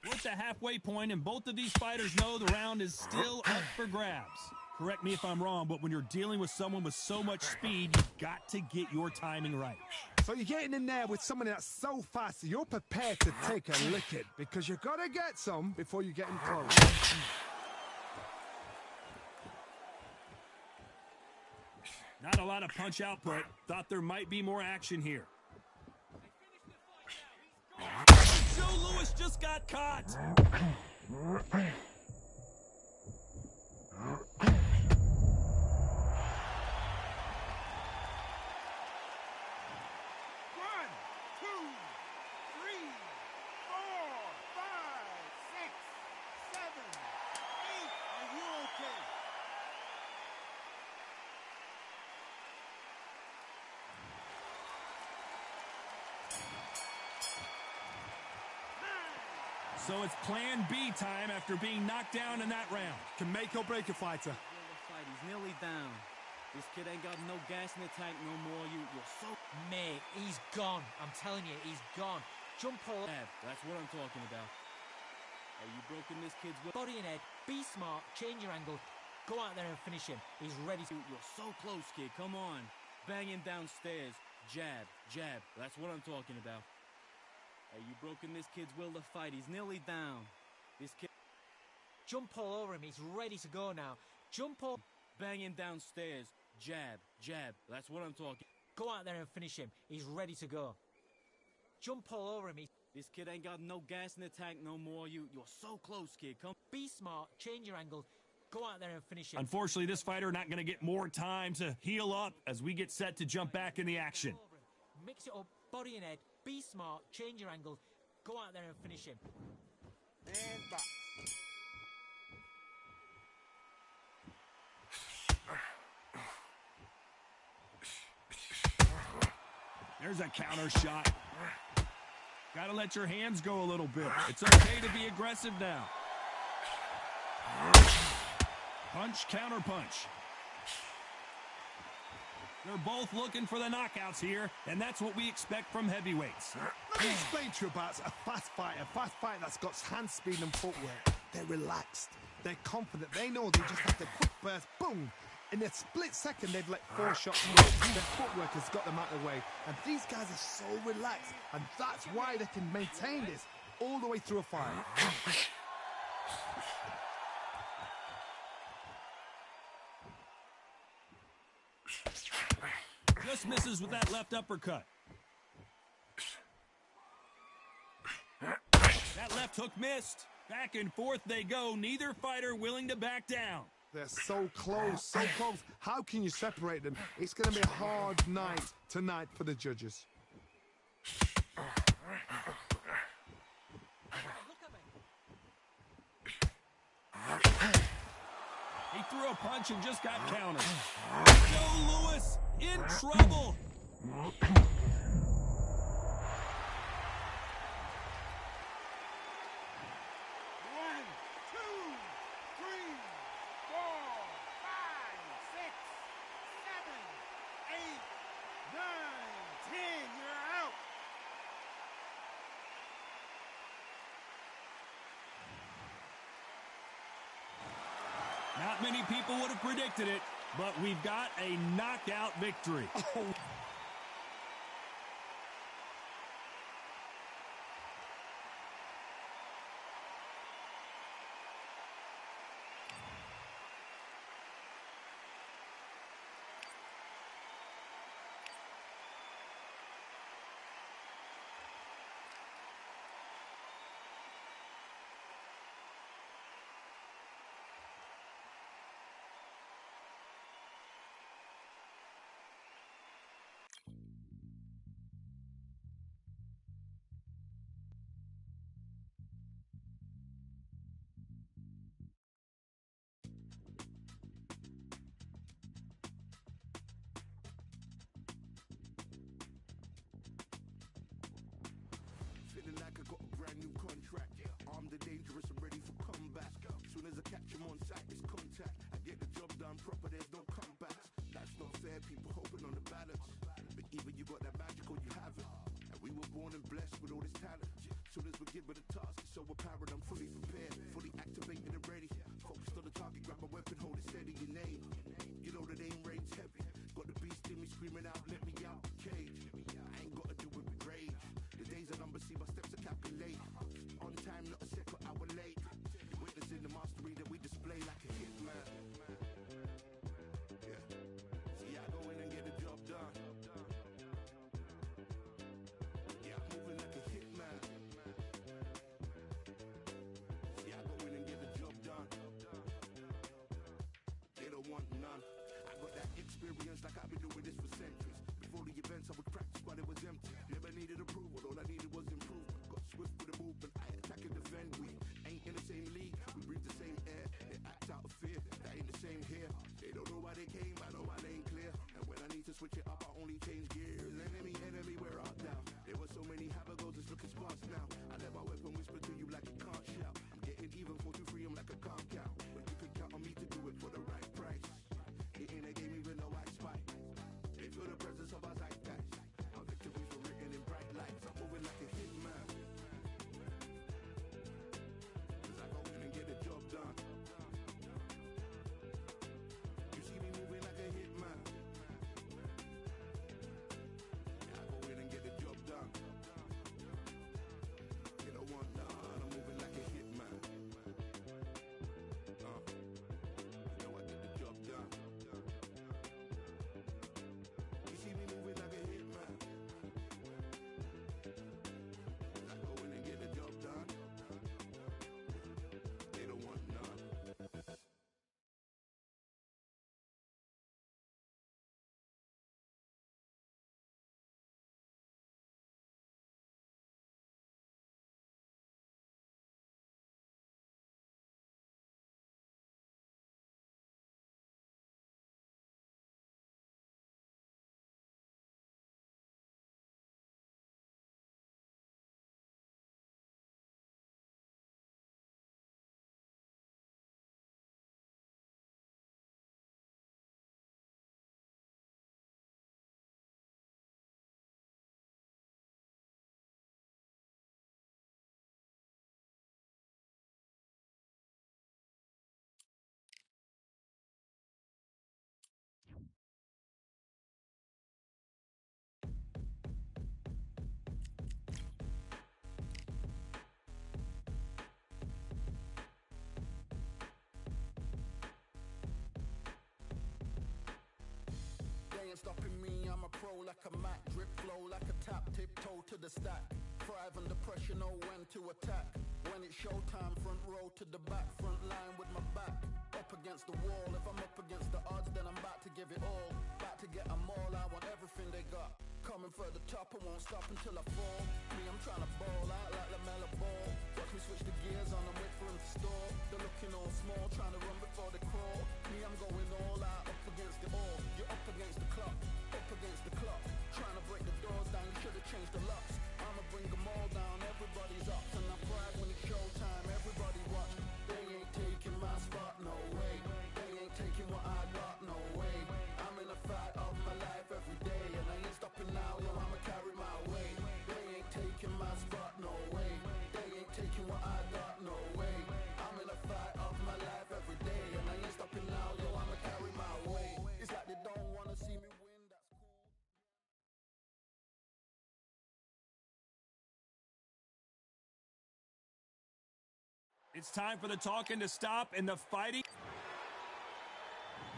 We're at the halfway point, and both of these fighters know the round is still up for grabs. Correct me if I'm wrong, but when you're dealing with someone with so much speed, you've got to get your timing right. So you're getting in there with someone that's so fast, you're prepared to take a licking, because you got to get some before you get in close. Not a lot of punch output. Thought there might be more action here. Joe Louis just got caught. 7, 8. Are you okay? So it's plan B time after being knocked down in that round. Can make or break a fighter. Fight. He's nearly down. This kid ain't got no gas in the tank no more. You're so... Mate, he's gone. I'm telling you, he's gone. Jump all. That's what I'm talking about. Are you broken this kid's will? Body and head. Be smart. Change your angle. Go out there and finish him. He's ready to... You're so close, kid. Come on. Banging downstairs. Jab. Jab. That's what I'm talking about. Are you broken this kid's will to fight? He's nearly down. This kid... Jump all over him. He's ready to go now. Jump all... Banging downstairs. Jab. Jab. That's what I'm talking... Go out there and finish him. He's ready to go. Jump all over him. This kid ain't got no gas in the tank no more. You're so close, kid. Come... Be smart. Change your angle. Go out there and finish him. Unfortunately, this fighter not going to get more time to heal up as we get set to jump back in the action. Mix it up. Body and head. Be smart. Change your angle. Go out there and finish him. And back. There's a counter shot. Got to let your hands go a little bit. It's okay to be aggressive now. Punch, counter punch. They're both looking for the knockouts here, and that's what we expect from heavyweights. Let me explain to you about a fast fight that's got hand speed and footwork. They're relaxed. They're confident. They know they just have to quick burst, boom. In a split second, they've let 4 shots go. Their footwork has got them out of the way. And these guys are so relaxed. And that's why they can maintain this all the way through a fight. Just misses with that left uppercut. That left hook missed. Back and forth they go. Neither fighter willing to back down. They're so close, so close. How can you separate them? It's going to be a hard night tonight for the judges. He threw a punch and just got countered. Joe Louis in trouble. Not many people would have predicted it, but we've got a knockout victory. Feeling like I got a brand new contract. Armed and dangerous and ready for comeback. Soon as I catch him on sight, it's contact. I get the job done proper, there's no comebacks. Life's not fair, people hoping on the balance. But either you got that magic or you haven't. And we were born and blessed with all this talent. Soon as we're given a task, it's so apparent I'm fully prepared, fully activated and ready. Focused on the target, grab my weapon, hold it steady, your name. You know the name reigns heavy. Got the beast in me screaming out, let me out the cage. I ain't gotta do it with rage. The days are numbered, see my steps are calculate. On time, not a second hour late. Witnessing the mastery that we display like a hitman. Yeah. See, I go in and get the job done. Yeah, I'm moving like a hitman. See, I go in and get the job done. They don't want none. I got that experience like I've been doing this for centuries. Before the events, I would practice, but it was empty. Never needed approval, all I needed was improvement. Got swift with the movement, I attack and defend. We ain't in the same league, we breathe the same air. They act out of fear, that ain't the same here. They don't know why they came, I know why they ain't clear. And when I need to switch it up, I only change gears. Enemy, where art thou? There were so many habagos, it's looking sparse now. I let my weapon whisper to you like it can't shout. I'm getting even, 4-2-3, I'm like a calm cow. But you can count on me to do it for the right price. It ain't a game even though I spy. They feel the presence of our zeitgeist. Our victories were written stopping me, I'm a pro like a Mac. Drip flow like a tap, tiptoe to the stack. Thrive under pressure, know when to attack. When it's showtime, front row to the back. Front line with my back up against the wall. If I'm up against the odds, then I'm about to give it all. About to get them all, I want everything they got. Coming for the top, I won't stop until I fall. Me, I'm trying to ball out like the Mela ball. Watch me switch the gears on and wait for him to stall. They're looking all small, trying to run before they crawl. Me, I'm going all out, up against the all. You're up against the clock, up against the clock. Trying to break the doors down, you should have changed the locks. I'ma bring them all down, everybody's up. And I pride when it's showtime, everybody watch. They ain't taking my spot, no way. They ain't taking what I got, no way. I'm in a fight of my life every day, and I ain't stopping now, yo, I'ma carry my weight. They ain't taking my spot, no way. They ain't taking what I got, no way. I'm in a fight of my life every day, and I ain't stopping now, yo, I'ma carry my weight. It's like they don't wanna see me win, that's cool. It's time for the talking to stop and the fighting.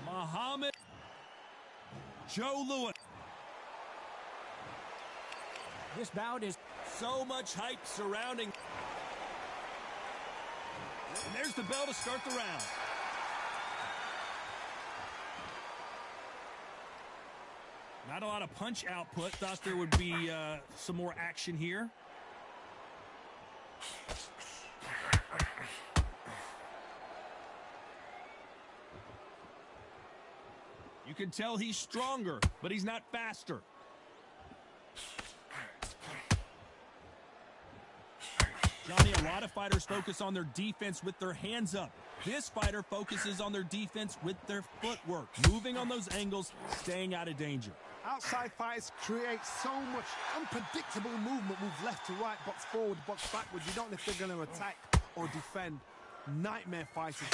Muhammad Joe Lewis. This bout is So much hype surrounding. And there's the bell to start the round. Not a lot of punch output. Thought there would be some more action here. You can tell he's stronger, but he's not faster. Johnny, a lot of fighters focus on their defense with their hands up. This fighter focuses on their defense with their footwork, moving on those angles, staying out of danger. Outside fighters create so much unpredictable movement. Move left to right, box forward, box backwards. You don't know if they're going to attack or defend. Nightmare fighters.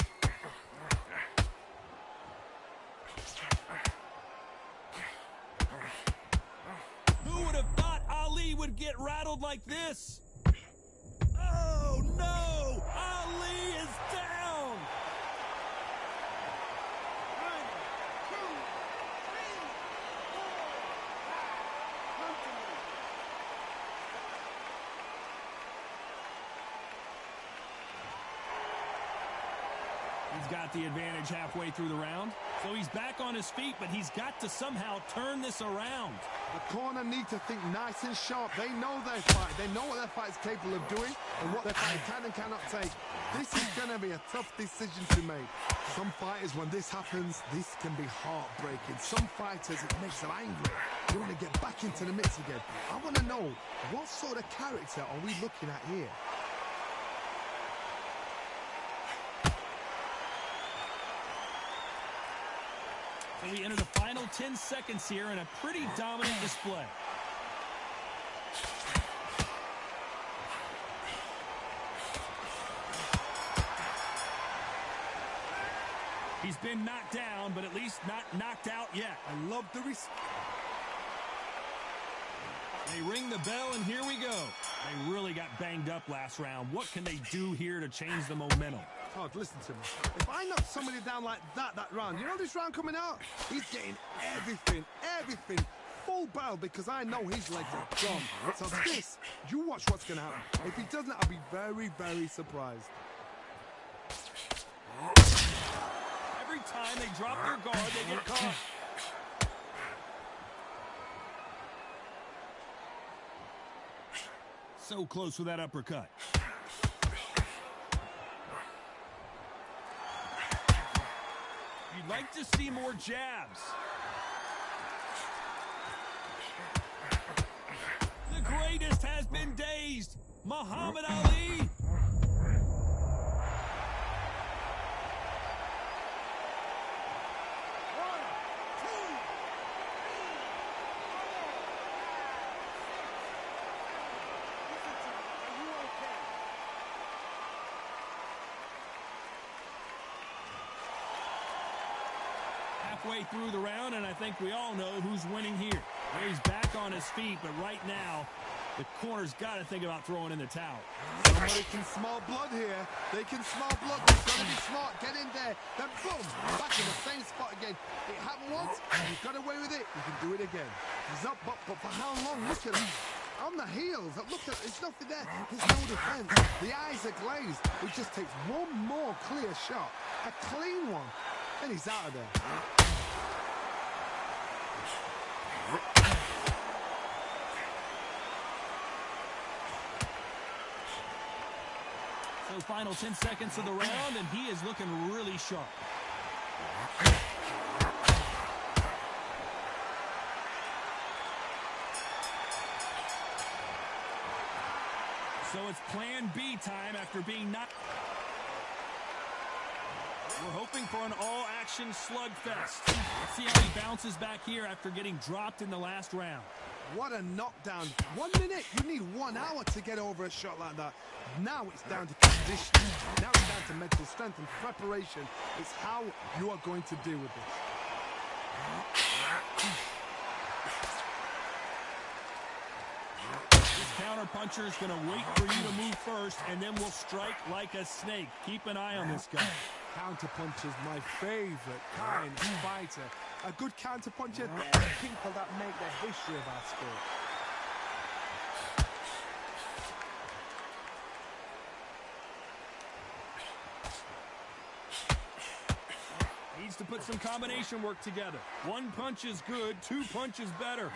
Who would have thought Ali would get rattled like this? Oh, no! Ali is down! He's got the advantage halfway through the round. So he's back on his feet, but he's got to somehow turn this around. The corner need to think nice and sharp. They know their fight. They know what their fight is capable of doing and what their fight can and cannot take. This is going to be a tough decision to make. Some fighters, when this happens, this can be heartbreaking. Some fighters, it makes them angry. They want to get back into the mix again. I want to know, what sort of character are we looking at here? So we enter the final 10 seconds here in a pretty dominant display. He's been knocked down, but at least not knocked out yet. I love the respect. They ring the bell, and here we go. They really got banged up last round. What can they do here to change the momentum? Todd, listen to me. If I knock somebody down like that round, you know this round coming out? He's getting everything, full barrel, because I know his legs are gone. So this, you watch what's going to happen. If he doesn't, I'll be very, very surprised. Every time they drop their guard, they get caught. So close with that uppercut. You'd like to see more jabs. The greatest has been dazed. Muhammad Ali. Halfway through the round, and I think we all know who's winning here. He's back on his feet, but right now, The corner's got to think about throwing in the towel. Somebody can smell blood here. They can smell blood. They've got to be smart. Get in there. Then boom, back in the same spot again. It happened once. You've got away with it. You can do it again. He's up, but for how long? Look at him. On the heels. Look at, there's nothing there. There's no defense. The eyes are glazed. It just takes one more clear shot. A clean one. And he's out of there. So final 10 seconds of the round, and he is looking really sharp. So it's plan B time after being knocked. We're hoping for an all-action slugfest. Let's see how he bounces back here after getting dropped in the last round. What a knockdown. 1 minute. You need 1 hour to get over a shot like that. Now it's down to conditioning. Now it's down to mental strength and preparation. It's how you are going to deal with this. This counter-puncher is going to wait for you to move first, and then will strike like a snake. Keep an eye on this guy. Counterpuncher is my favorite kind of fighter. A good counterpuncher, they're the people that make the history of our sport. Needs to put some combination work together. 1 punch is good, 2 punches better.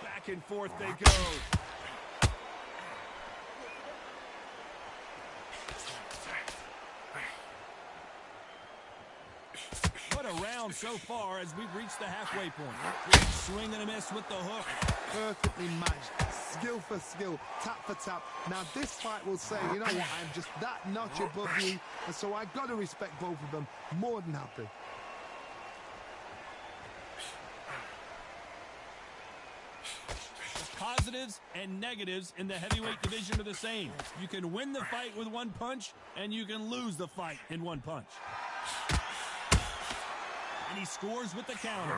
Back and forth they go. What a round so far as we've reached the halfway point. Swing and a miss with the hook. Perfectly matched. Skill for skill, tap for tap. Now this fight will say, you know what, I'm just that notch above you, and so I've got to respect both of them. More than happy. The positives and negatives in the heavyweight division are the same. You can win the fight with 1 punch, and you can lose the fight in 1 punch. And he scores with the counter.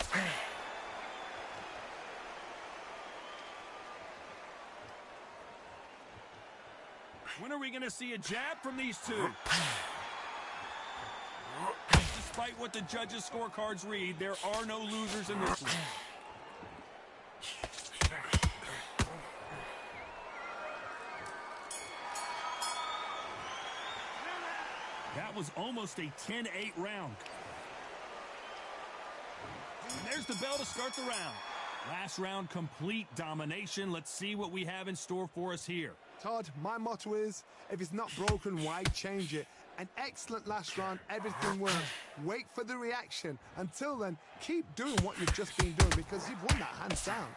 When are we going to see a jab from these two? Despite what the judges' scorecards read, there are no losers in this one. That was almost a 10-8 round. And there's the bell to start the round. Last round, complete domination. Let's see what we have in store for us here. Todd, my motto is, if it's not broken, why change it? An excellent last round, everything worked. Wait for the reaction. Until then, keep doing what you've just been doing because you've won that hands down.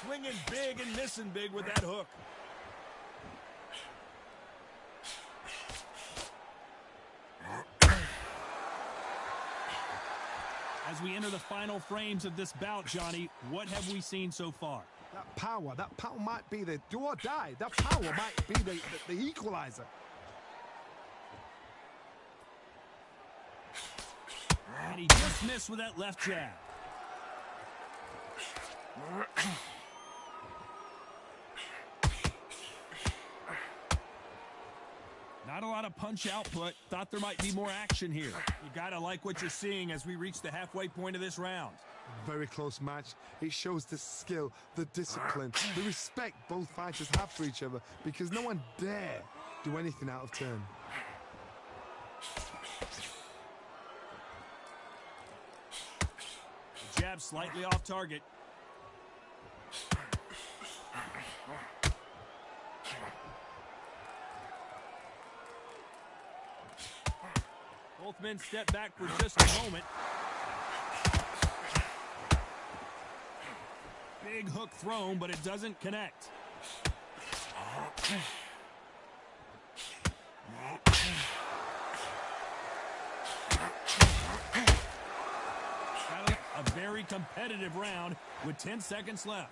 Swinging big and missing big with that hook. As we enter the final frames of this bout, Johnny, what have we seen so far? That power might be the do or die. That power might be the equalizer. And he just missed with that left jab. Not a lot of punch output. Thought there might be more action here. You gotta like what you're seeing as we reach the halfway point of this round. Very close match. It shows the skill, the discipline, the respect both fighters have for each other because no one dare do anything out of turn. The jab slightly off target. Both men step back for just a moment. Big hook thrown, but it doesn't connect. A very competitive round with 10 seconds left.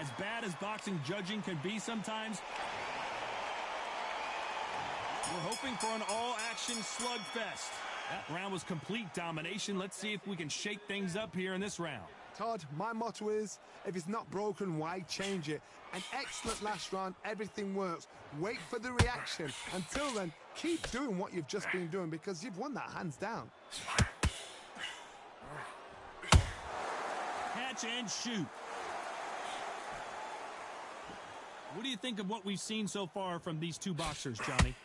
As bad as boxing judging can be sometimes, we're hoping for an all-action slugfest. That round was complete domination. Let's see if we can shake things up here in this round. Todd, my motto is, if it's not broken, why change it? An excellent last round, everything works. Wait for the reaction. Until then, keep doing what you've just been doing because you've won that hands down. Catch and shoot. What do you think of what we've seen so far from these two boxers, Johnny?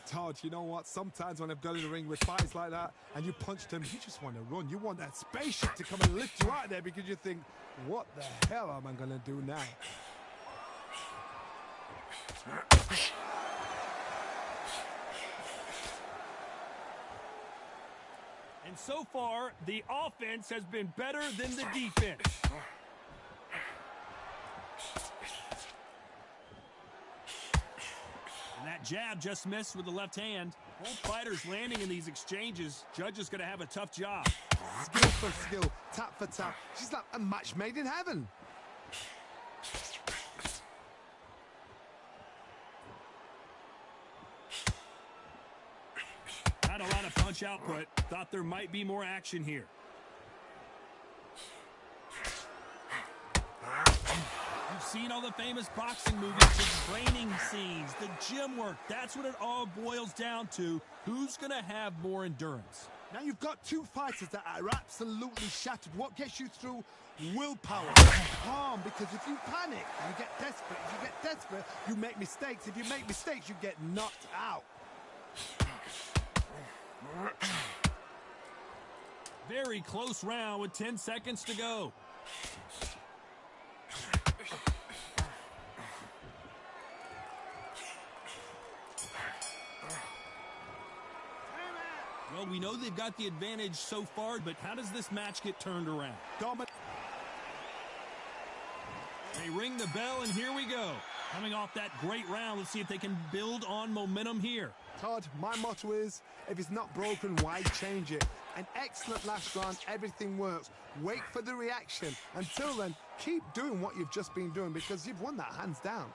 Todd, you know what? Sometimes when I've got in the ring with fights like that and you punch them, you just want to run. You want that spaceship to come and lift you out there because you think, what the hell am I going to do now? And so far, the offense has been better than the defense. And that jab just missed with the left hand. Both fighters landing in these exchanges. Judge is going to have a tough job. Skill for skill, tap for tap. She's like a match made in heaven. Not a lot of punch output. Thought there might be more action here. You've seen all the famous boxing movies, the training scenes, the gym work. That's what it all boils down to. Who's going to have more endurance? Now you've got two fighters that are absolutely shattered. What gets you through? Willpower. Calm, because if you panic, you get desperate. If you get desperate, you make mistakes. If you make mistakes, you get knocked out. Very close round with 10 seconds to go. Well, we know they've got the advantage so far, but how does this match get turned around? They ring the bell, and here we go. Coming off that great round, let's see if they can build on momentum here. Todd, my motto is, if it's not broken, why change it? An excellent last round, everything works. Wait for the reaction. Until then, keep doing what you've just been doing because you've won that hands down.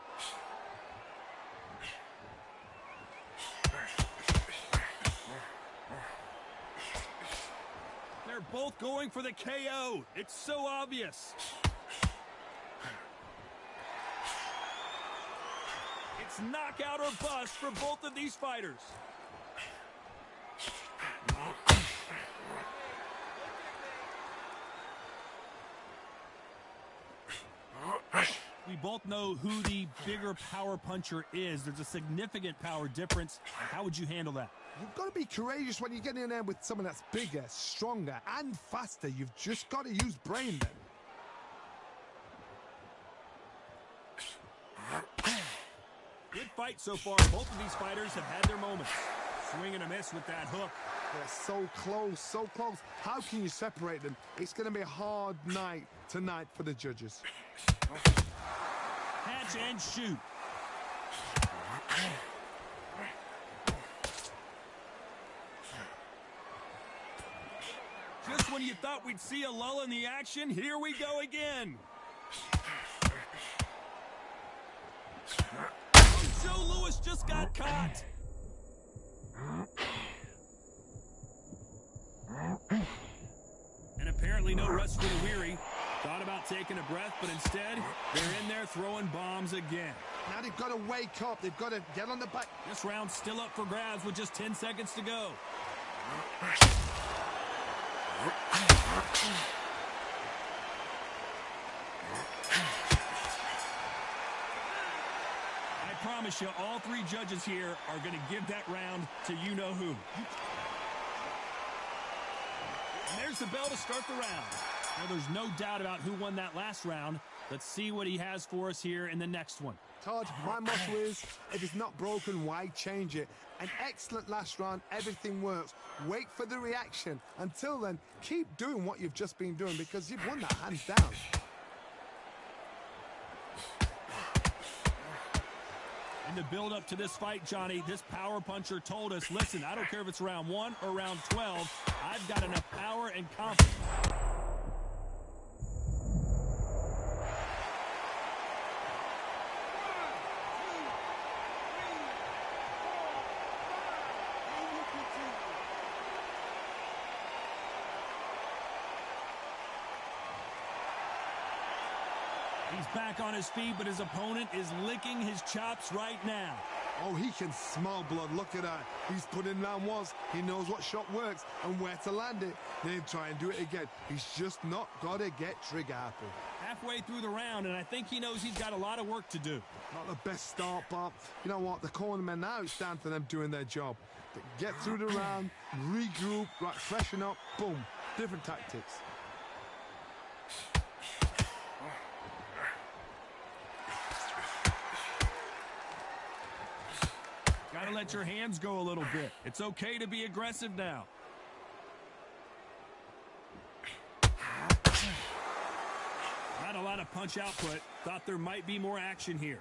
They're both going for the KO. It's so obvious. It's knockout or bust for both of these fighters. We both know who the bigger power puncher is. There's a significant power difference. How would you handle that? You've got to be courageous when you get in there with someone that's bigger, stronger, and faster. You've just got to use brain then. Good fight so far. Both of these fighters have had their moments. Swing and a miss with that hook. They're so close, so close. How can you separate them? It's going to be a hard night tonight for the judges. Catch and shoot. Just when you thought we'd see a lull in the action, here we go again. Joe Louis just got caught. And apparently no rest for the weary. Thought about taking a breath, but instead, they're in there throwing bombs again. Now they've got to wake up. They've got to get on the back. This round's still up for grabs with just 10 seconds to go. I promise you, all three judges here are going to give that round to you-know-who. And there's the bell to start the round. Well, there's no doubt about who won that last round. Let's see what he has for us here in the next one. Todd, my motto is, if it's not broken, why change it? An excellent last round, everything works. Wait for the reaction. Until then, keep doing what you've just been doing because you've won that hands down. In the build-up to this fight, Johnny, this power puncher told us, listen, I don't care if it's round 1 or round 12, I've got enough power and confidence. He's back on his feet, but his opponent is licking his chops right now. Oh, he can smell blood. Look at that. He's put in round once. He knows what shot works and where to land it. Then try and do it again. He's just not got to get trigger happy. Halfway through the round, and I think he knows he's got a lot of work to do. Not the best start, but you know what? The cornermen now, it's down to them doing their job. Get through the round, regroup, right, freshen up, boom. Different tactics. Gotta let your hands go a little bit. It's okay to be aggressive now. Not a lot of punch output. Thought there might be more action here.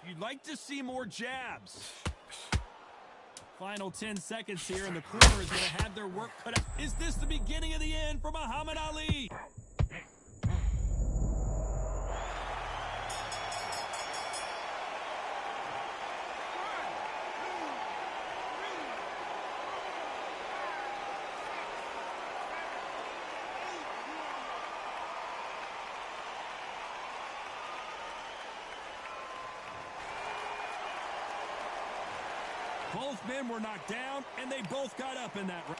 You'd like to see more jabs. Final 10 seconds here, and the corner is going to have their work cut out. Is this the beginning of the end for Muhammad Ali? Both men were knocked down, and they both got up in that round.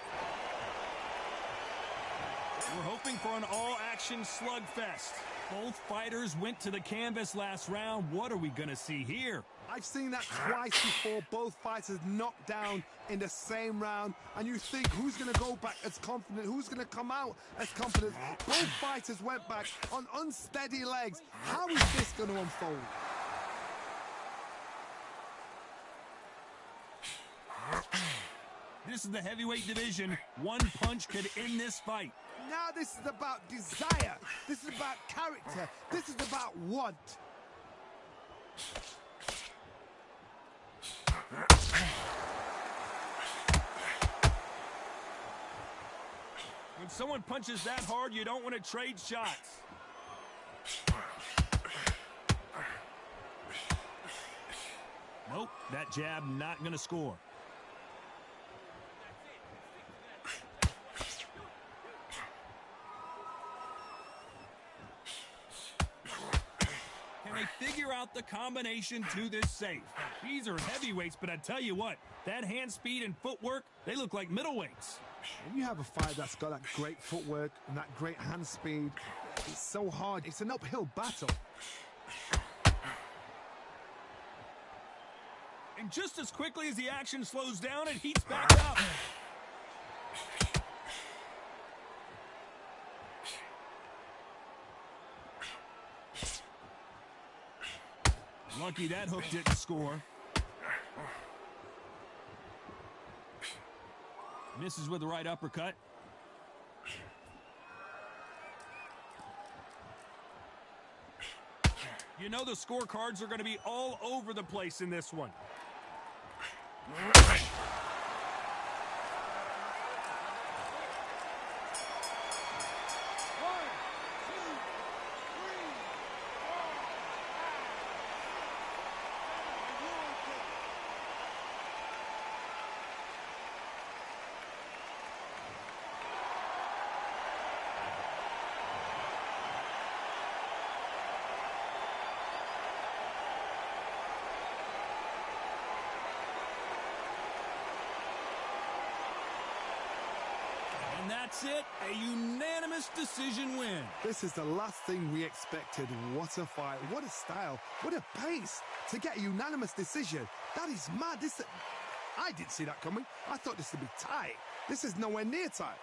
We're hoping for an all-action slugfest. Both fighters went to the canvas last round. What are we going to see here? I've seen that twice before. Both fighters knocked down in the same round. And you think, who's going to go back as confident? Who's going to come out as confident? Both fighters went back on unsteady legs. How is this going to unfold? This is the heavyweight division. One punch could end this fight. Now this is about desire. This is about character. This is about want. When someone punches that hard, you don't want to trade shots. Nope, that jab not going to score. Figure out the combination to this safe. These are heavyweights, but I tell you what, that hand speed and footwork, they look like middleweights. When you have a fight that's got that great footwork and that great hand speed, it's so hard. It's an uphill battle. And just as quickly as the action slows down, it heats back up. Lucky that hook didn't score. Misses with the right uppercut. You know the scorecards are going to be all over the place in this one. And that's it, a unanimous decision win. This is the last thing we expected. What a fight, what a style, what a pace to get a unanimous decision. That is mad. I didn't see that coming. I thought this would be tight. This is nowhere near tight.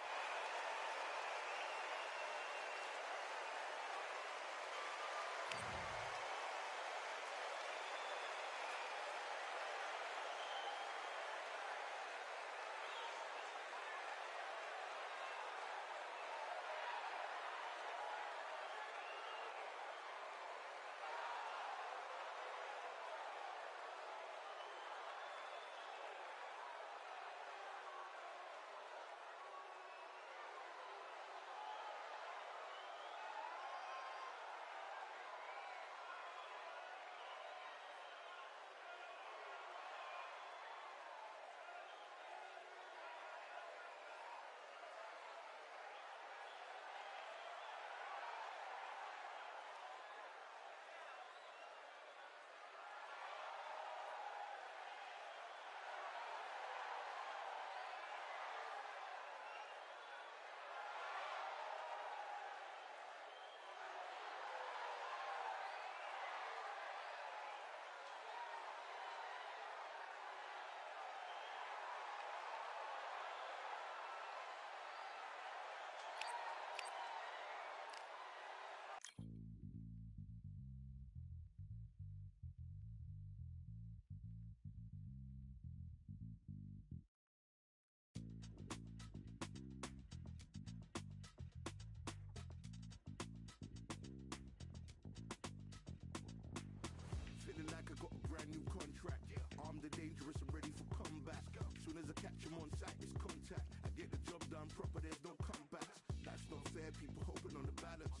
brand new contract. Armed and dangerous and ready for combat. Soon as I catch him on sight, it's contact. I get the job done proper, there's no comeback. Life's not fair, people hoping on the balance.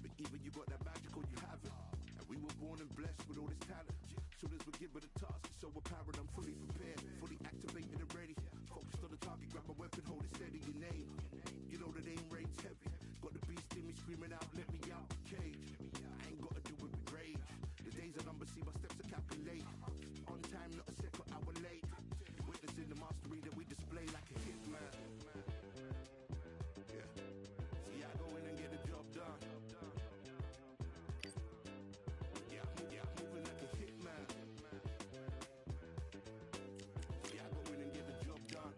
But either you got that magic or you haven't. And we were born and blessed with all this talent. Soon as we're given a task, it's so apparent I'm fully prepared, fully activated and ready. Focused on the target, grab my weapon, hold it steady, your name. You know the name rains heavy. Got the beast in me screaming out, let me out the cage. I ain't gotta do it with rage. The days are numbered, see my steps are calculate. On time, not a second hour late. Witnessing the mastery that we display like a hitman. Yeah. See, I go in and get the job done. Yeah, I'm moving like a hitman. See, I go in and get the job done.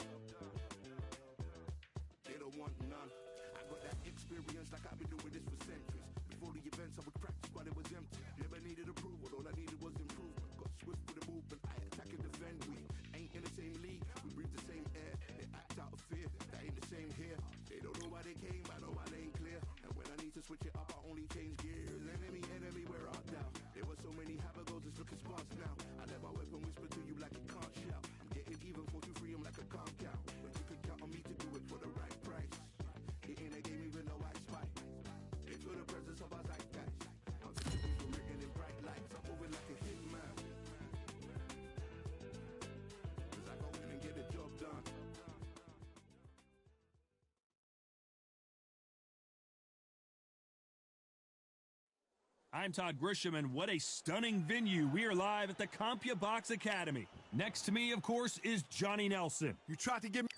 They don't want none. I got that experience like I've been doing this for centuries. Before the events, I would practice while it was empty. Never needed approval, all I needed was improvement. Got swift with the movement, I attack and defend. We ain't in the same league, we breathe the same air. They act out of fear, that ain't the same here. They don't know why they came, I know why they ain't clear. And when I need to switch it up, I only change gears. Enemy, where art thou? There were so many habagos, it's looking sparse now. I let my weapon whisper to you like it can't shout. I'm getting even, 4 to 3, I'm like a can't count. But you can count on me to do it for the right price. It ain't a game even though I spy. They feel the presence of our zeitgeist. I'm sitting for written in bright lights. I'm moving like a hitman. Cause I go in and get the job done. I'm Todd Grisham, and what a stunning venue. We are live at the CompuBox Academy. Next to me, of course, is Johnny Nelson. You tried to give me...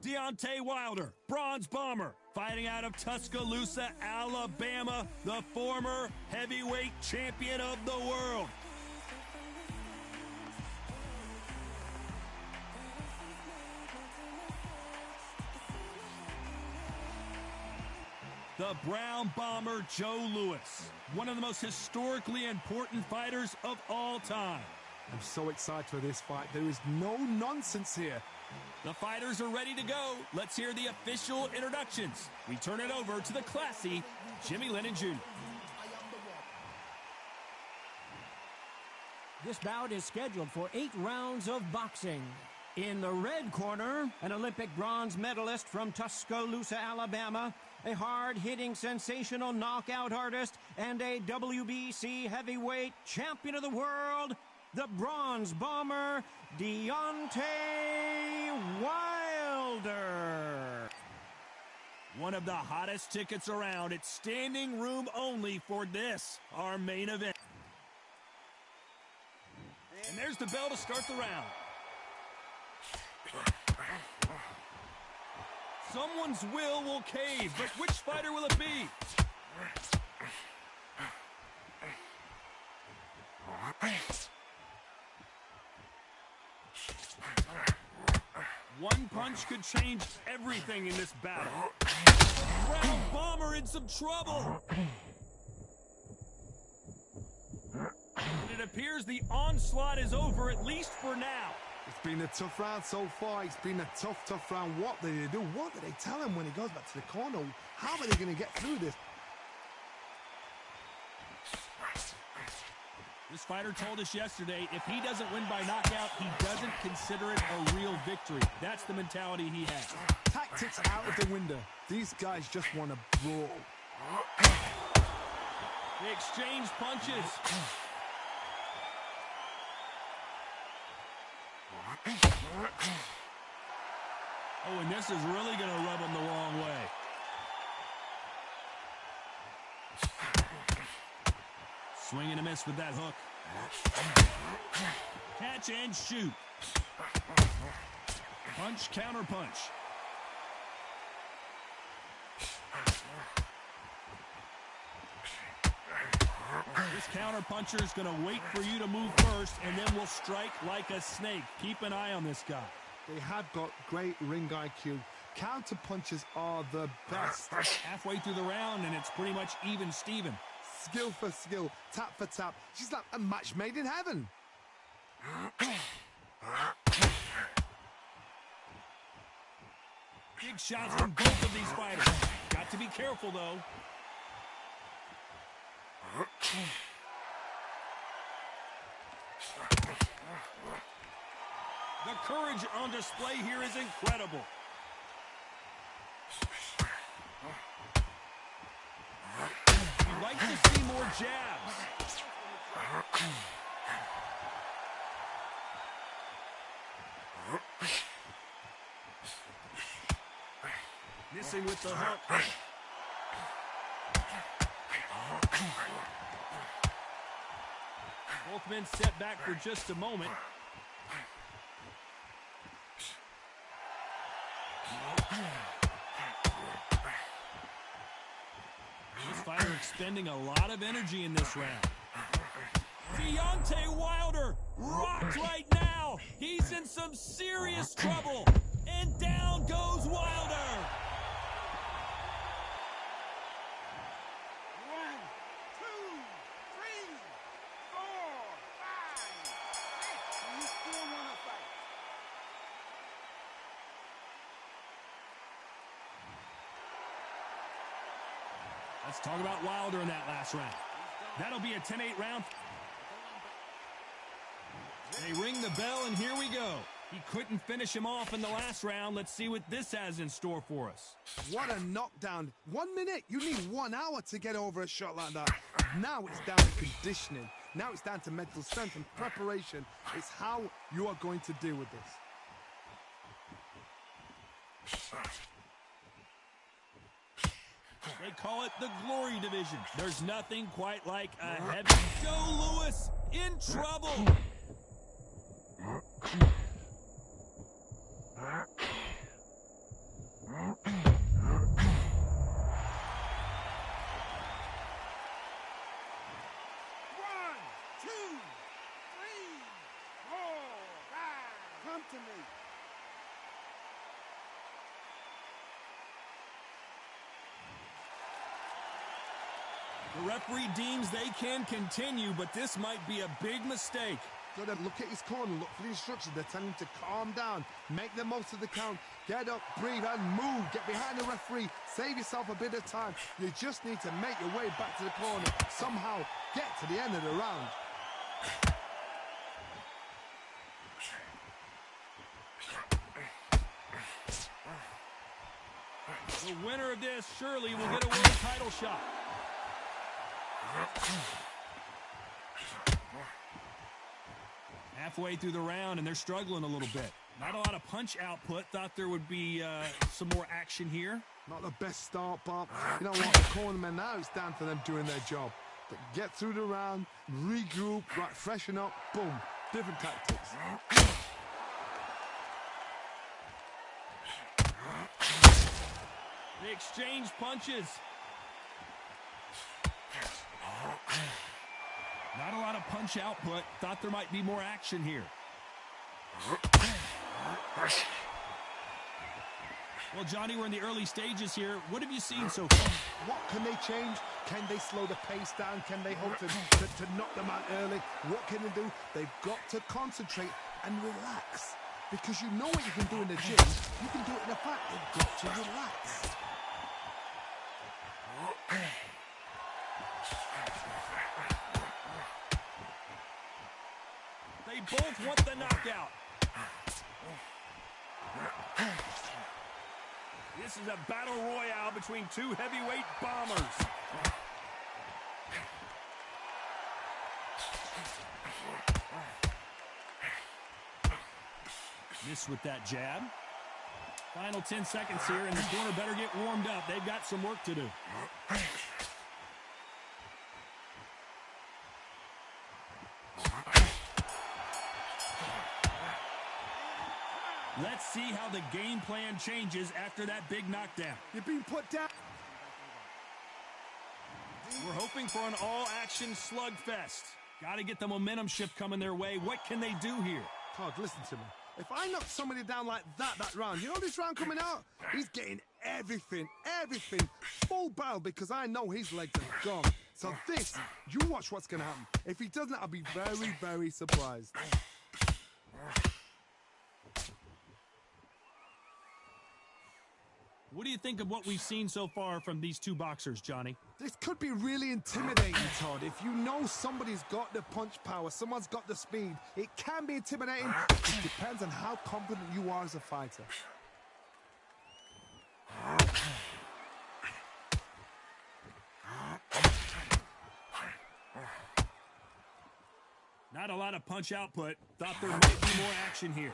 Deontay Wilder, bronze bomber, fighting out of Tuscaloosa, Alabama, the former heavyweight champion of the world. The Brown Bomber Joe Louis, one of the most historically important fighters of all time. I'm so excited for this fight. There is no nonsense here. The fighters are ready to go. Let's hear the official introductions. We turn it over to the classy Jimmy Lennon Jr. This bout is scheduled for 8 rounds of boxing. In the red corner, an Olympic bronze medalist from Tuscaloosa, Alabama, a hard-hitting, sensational knockout artist, and a WBC heavyweight champion of the world, the bronze bomber, Deontay Wilder. One of the hottest tickets around. It's standing room only for this, our main event. And there's the bell to start the round. Someone's will cave, but which fighter will it be? One punch could change everything in this battle. Brown Bomber in some trouble. And it appears the onslaught is over, at least for now. It's been a tough round so far. It's been a tough round. What did they do? What did they tell him when he goes back to the corner? How are they going to get through this? This fighter told us yesterday, if he doesn't win by knockout, he doesn't consider it a real victory. That's the mentality he has. Tactics out of the window. These guys just want to brawl. They exchange punches. Oh, and this is really going to rub him the wrong way. Swing and a miss with that hook. Catch and shoot. Punch, counter punch. This counter puncher is going to wait for you to move first, and then will strike like a snake. Keep an eye on this guy. They have got great ring IQ. Counter punches are the best. Halfway through the round, and it's pretty much even Steven. Skill for skill, tap for tap. She's like a match made in heaven. Big shots from both of these fighters. Got to be careful, though. The courage on display here is incredible. You'd like to see more jabs. Missing with the hook. Both men set back for just a moment. This fighter expending a lot of energy in this round. Deontay Wilder rocked right now. He's in some serious trouble. And down goes Wilder. 1, 2, 3, 4, 5, 6. You still want to fight? Let's talk about Wilder in that last round. That'll be a 10-8 round. They ring the bell, and here we go. He couldn't finish him off in the last round. Let's see what this has in store for us. What a knockdown. 1 minute. You need 1 hour to get over a shot like that. Now it's down to conditioning. Now it's down to mental strength and preparation. It's how you are going to deal with this. They call it the Glory Division. There's nothing quite like a heavy... Joe Louis in trouble. Come to me. The referee deems they can continue, but this might be a big mistake. Got to look at his corner, look for the instructions. They're telling him to calm down, make the most of the count, get up, breathe, and move. Get behind the referee, save yourself a bit of time. You just need to make your way back to the corner. Somehow get to the end of the round. The winner of this surely will get a world title shot. Halfway through the round, and they're struggling a little bit. Not a lot of punch output. Thought there would be some more action here. Not the best start, but you know what? The cornermen now, it's down to them doing their job. But get through the round, regroup, right, freshen up, boom. Different tactics. They exchange punches. Not a lot of punch output. Thought there might be more action here. Well, Johnny, we're in the early stages here. What have you seen so far? What can they change? Can they slow the pace down? Can they hope to knock them out early? What can they do? They've got to concentrate and relax. Because you know what you can do in the gym. You can do it in the fight. They've got to relax. They both want the knockout. This is a battle royale between two heavyweight bombers. Miss with that jab. Final 10 seconds here, and the corner better get warmed up. They've got some work to do. Let's see how the game plan changes after that big knockdown. You're being put down. We're hoping for an all-action slugfest. Got to get the momentum shift coming their way. What can they do here? Todd, listen to me. If I knock somebody down like that round, you know this round coming out? He's getting everything, full barrel, because I know his legs are gone. So this, you watch what's going to happen. If he doesn't, I'll be very, very surprised. What do you think of what we've seen so far from these two boxers, Johnny? This could be really intimidating, Todd. If you know somebody's got the punch power, someone's got the speed, it can be intimidating. It depends on how confident you are as a fighter. Not a lot of punch output. Thought there might be more action here.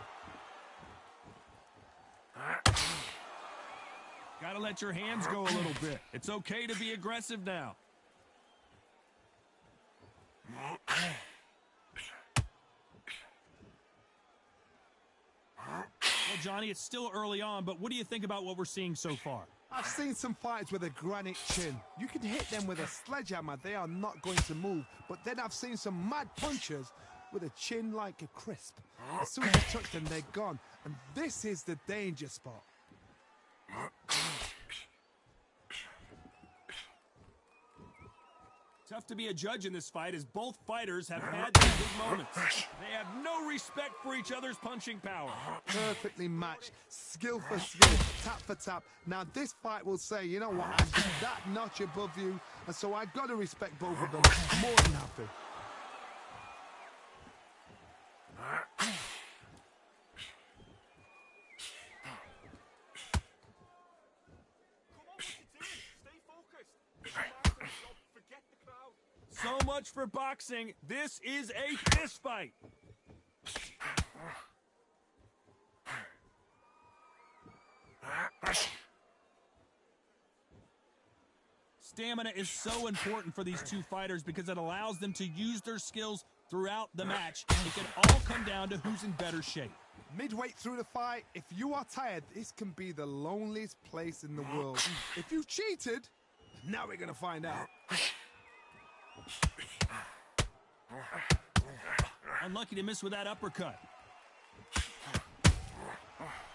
Gotta let your hands go a little bit. It's okay to be aggressive now. Well, Johnny, it's still early on, but what do you think about what we're seeing so far? I've seen some fighters with a granite chin. You can hit them with a sledgehammer, they are not going to move. But then I've seen some mad punchers with a chin like a crisp. As soon as you touch them, they're gone. And this is the danger spot. Tough to be a judge in this fight as both fighters have had their big moments. They have no respect for each other's punching power. Perfectly matched, skill for skill, tap for tap. Now this fight will say, you know what, I'm that notch above you, and so I've got to respect both of them. More than happy. So much for boxing. This is a fist fight. Stamina is so important for these two fighters because it allows them to use their skills throughout the match. It can all come down to who's in better shape. Midway through the fight, if you are tired, this can be the loneliest place in the world. If you cheated, now we're going to find out. Unlucky to miss with that uppercut.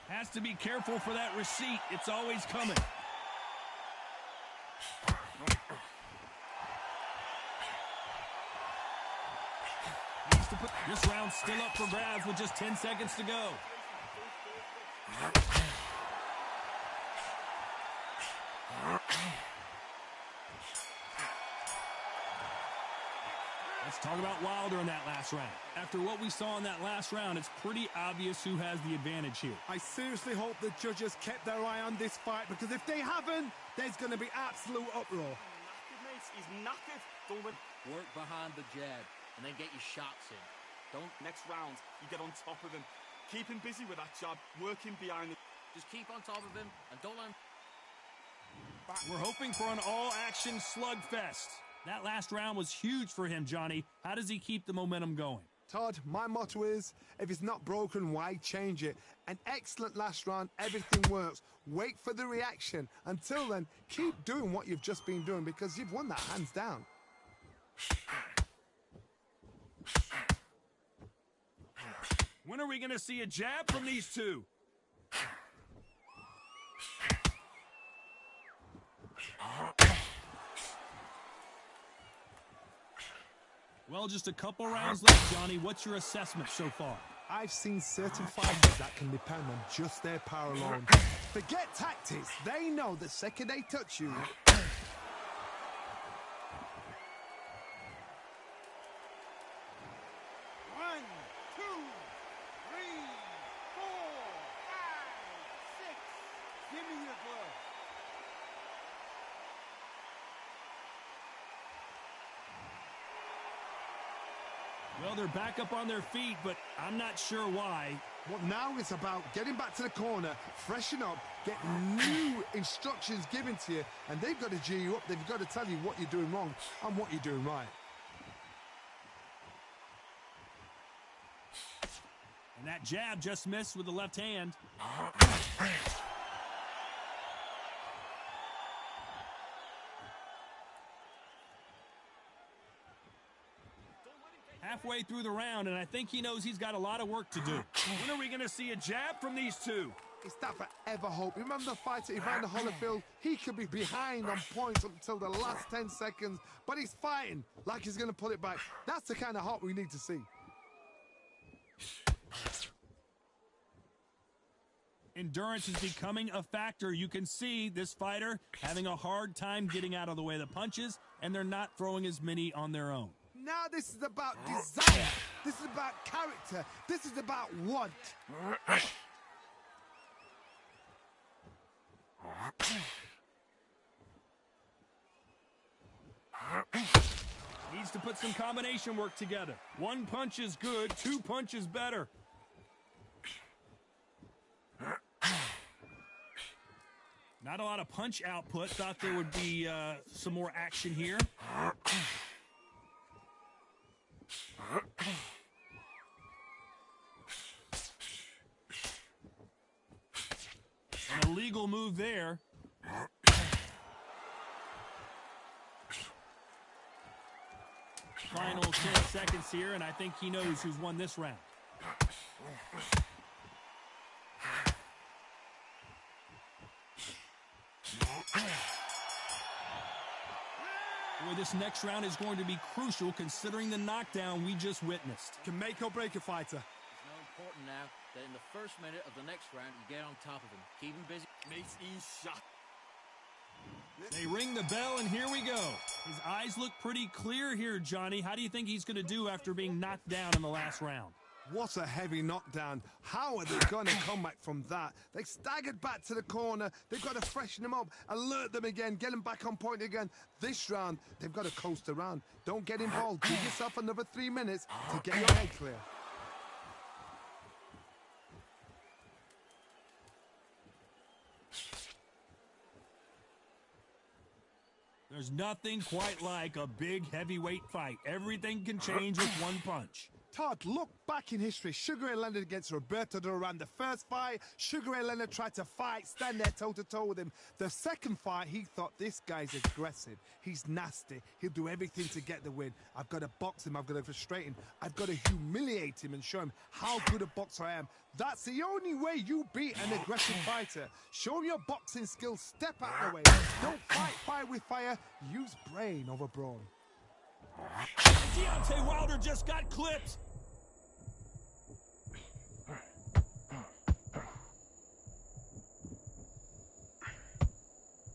Has to be careful for that receipt. It's always coming. Needs to put this round still up for grabs with just 10 seconds to go. Let's talk about Wilder in that last round. After what we saw in that last round, it's pretty obvious who has the advantage here. I seriously hope the judges kept their eye on this fight, because if they haven't, there's going to be absolute uproar. Knackered, mate. He's knackered. Don't Work behind the jab and then get your shots in. next round, you get on top of him. Keep him busy with that jab, working behind the... Just keep on top of him and don't let him... We're hoping for an all-action slugfest. That last round was huge for him, Johnny. How does he keep the momentum going? Todd, my motto is, if it's not broken, why change it? An excellent last round, everything works. Wait for the reaction. Until then, keep doing what you've just been doing, because you've won that hands down. When are we going to see a jab from these two? Well, just a couple rounds left, Johnny. What's your assessment so far? I've seen certain fighters that can depend on just their power alone. Forget tactics. They know the second they touch you... One, two, three, four, five, six. Give me your glove. Well, they're back up on their feet, but I'm not sure why. Well, now it's about getting back to the corner, freshen up, get new instructions given to you, and they've got to G you up. They've got to tell you what you're doing wrong and what you're doing right. And that jab just missed with the left hand. Halfway through the round, and I think he knows he's got a lot of work to do. When are we going to see a jab from these two? It's that forever hope. Remember the fight at Evander Holyfield? He could be behind on points until the last 10 seconds, but he's fighting like he's going to pull it back. That's the kind of hope we need to see. Endurance is becoming a factor. You can see this fighter having a hard time getting out of the way of the punches, and they're not throwing as many on their own. Now this is about desire. This is about character. This is about want. Needs to put some combination work together. One punch is good, two punches better. Not a lot of punch output. Thought there would be some more action here. An illegal move there. Final 10 seconds here, and I think he knows who's won this round. Boy, this next round is going to be crucial considering the knockdown we just witnessed. Can make or break a fighter. It's now important now that in the first minute of the next round, you get on top of him. Keep him busy. Makes each shot. They ring the bell, and here we go. His eyes look pretty clear here, Johnny. How do you think he's going to do after being knocked down in the last round? What a heavy knockdown. How are they going to come back from that? They staggered back to the corner. They've got to freshen them up, alert them again, get them back on point again. This round, they've got to coast around. Don't get involved. Give yourself another 3 minutes to get your head clear. There's nothing quite like a big heavyweight fight. Everything can change with one punch. Todd, look back in history. Sugar Ray Leonard against Roberto Duran. The first fight, Sugar Ray Leonard tried to fight, stand there toe-to-toe with him. The second fight, he thought, this guy's aggressive. He's nasty. He'll do everything to get the win. I've got to box him. I've got to frustrate him. I've got to humiliate him and show him how good a boxer I am. That's the only way you beat an aggressive fighter. Show him your boxing skills. Step out of the way. Don't fight fire with fire. Use brain over brawn. Deontay Wilder just got clipped.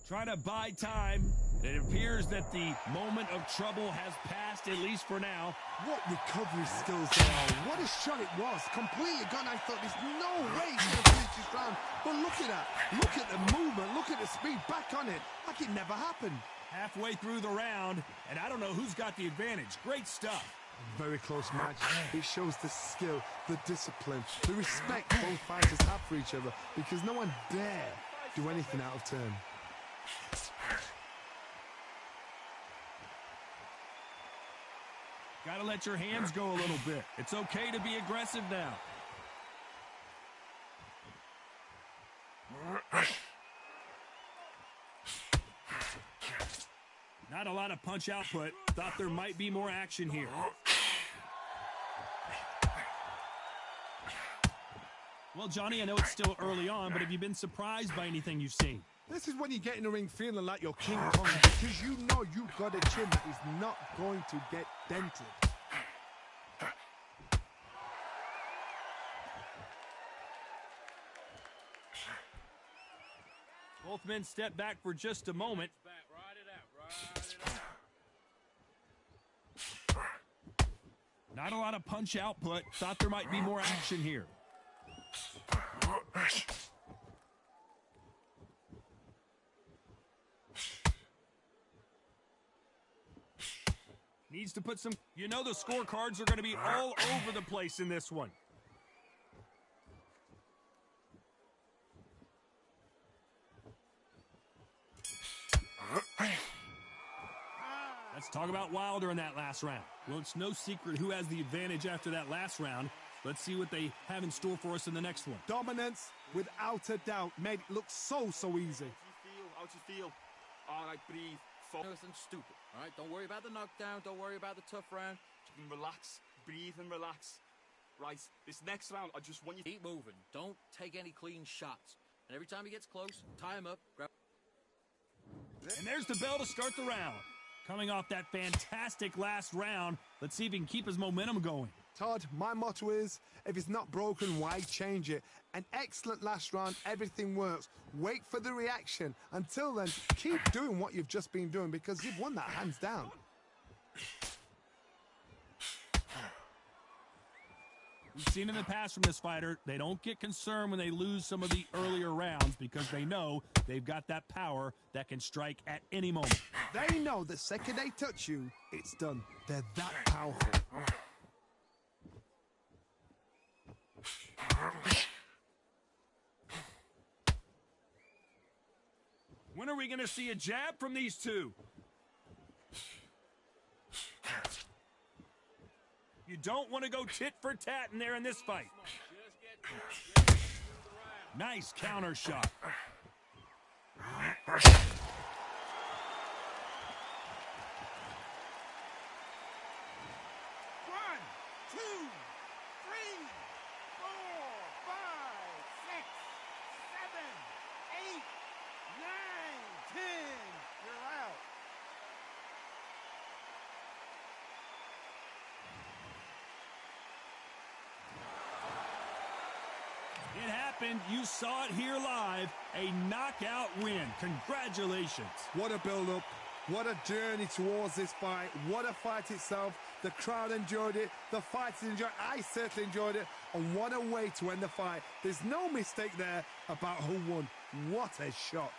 Trying to buy time. It appears that the moment of trouble has passed, at least for now. What recovery skills there are. What a shot it was. Completely gone. I thought there's no way he's going to finish this round. But look at that. Look at the movement. Look at the speed. Back on it. Like it never happened. Halfway through the round, and I don't know who's got the advantage. Great stuff. Very close match. It shows the skill, the discipline, the respect both fighters have for each other, because no one dare do anything out of turn. Gotta let your hands go a little bit. It's okay to be aggressive now. Not a lot of punch output. Thought there might be more action here. Well, Johnny, I know it's still early on, but have you been surprised by anything you've seen? This is when you get in the ring feeling like you're King Kong, because you know you've got a chin that is not going to get dented. Both men step back for just a moment. Not a lot of punch output. Thought there might be more action here. Needs to put some... You know the scorecards are going to be all over the place in this one. Let's talk about Wilder in that last round. Well, it's no secret who has the advantage after that last round. Let's see what they have in store for us in the next one. Dominance, without a doubt, made it look so easy. How'd you feel? All right, breathe. Nothing stupid, all right? Don't worry about the knockdown. Don't worry about the tough round. Relax. Breathe and relax. Right, this next round, I just want you to... Keep moving. Don't take any clean shots. And every time he gets close, tie him up. Grab. And there's the bell to start the round. Coming off that fantastic last round, let's see if he can keep his momentum going. Todd, my motto is, if it's not broken, why change it? An excellent last round, everything works. Wait for the reaction. Until then, keep doing what you've just been doing because you've won that hands down. We've seen in the past from this fighter, they don't get concerned when they lose some of the earlier rounds because they know they've got that power that can strike at any moment. They know the second they touch you, it's done. They're that powerful. When are we going to see a jab from these two? You don't want to go tit for tat in there in this fight. Nice counter shot. 1, 2, 3, 4, 5, 6, 7, 8, 9, 10. You're out. It happened. You saw it here live. A knockout win. Congratulations. What a build-up. What a journey towards this fight. What a fight itself. The crowd enjoyed it. The fighters enjoyed it. I certainly enjoyed it. And what a way to end the fight. There's no mistake there about who won. What a shot.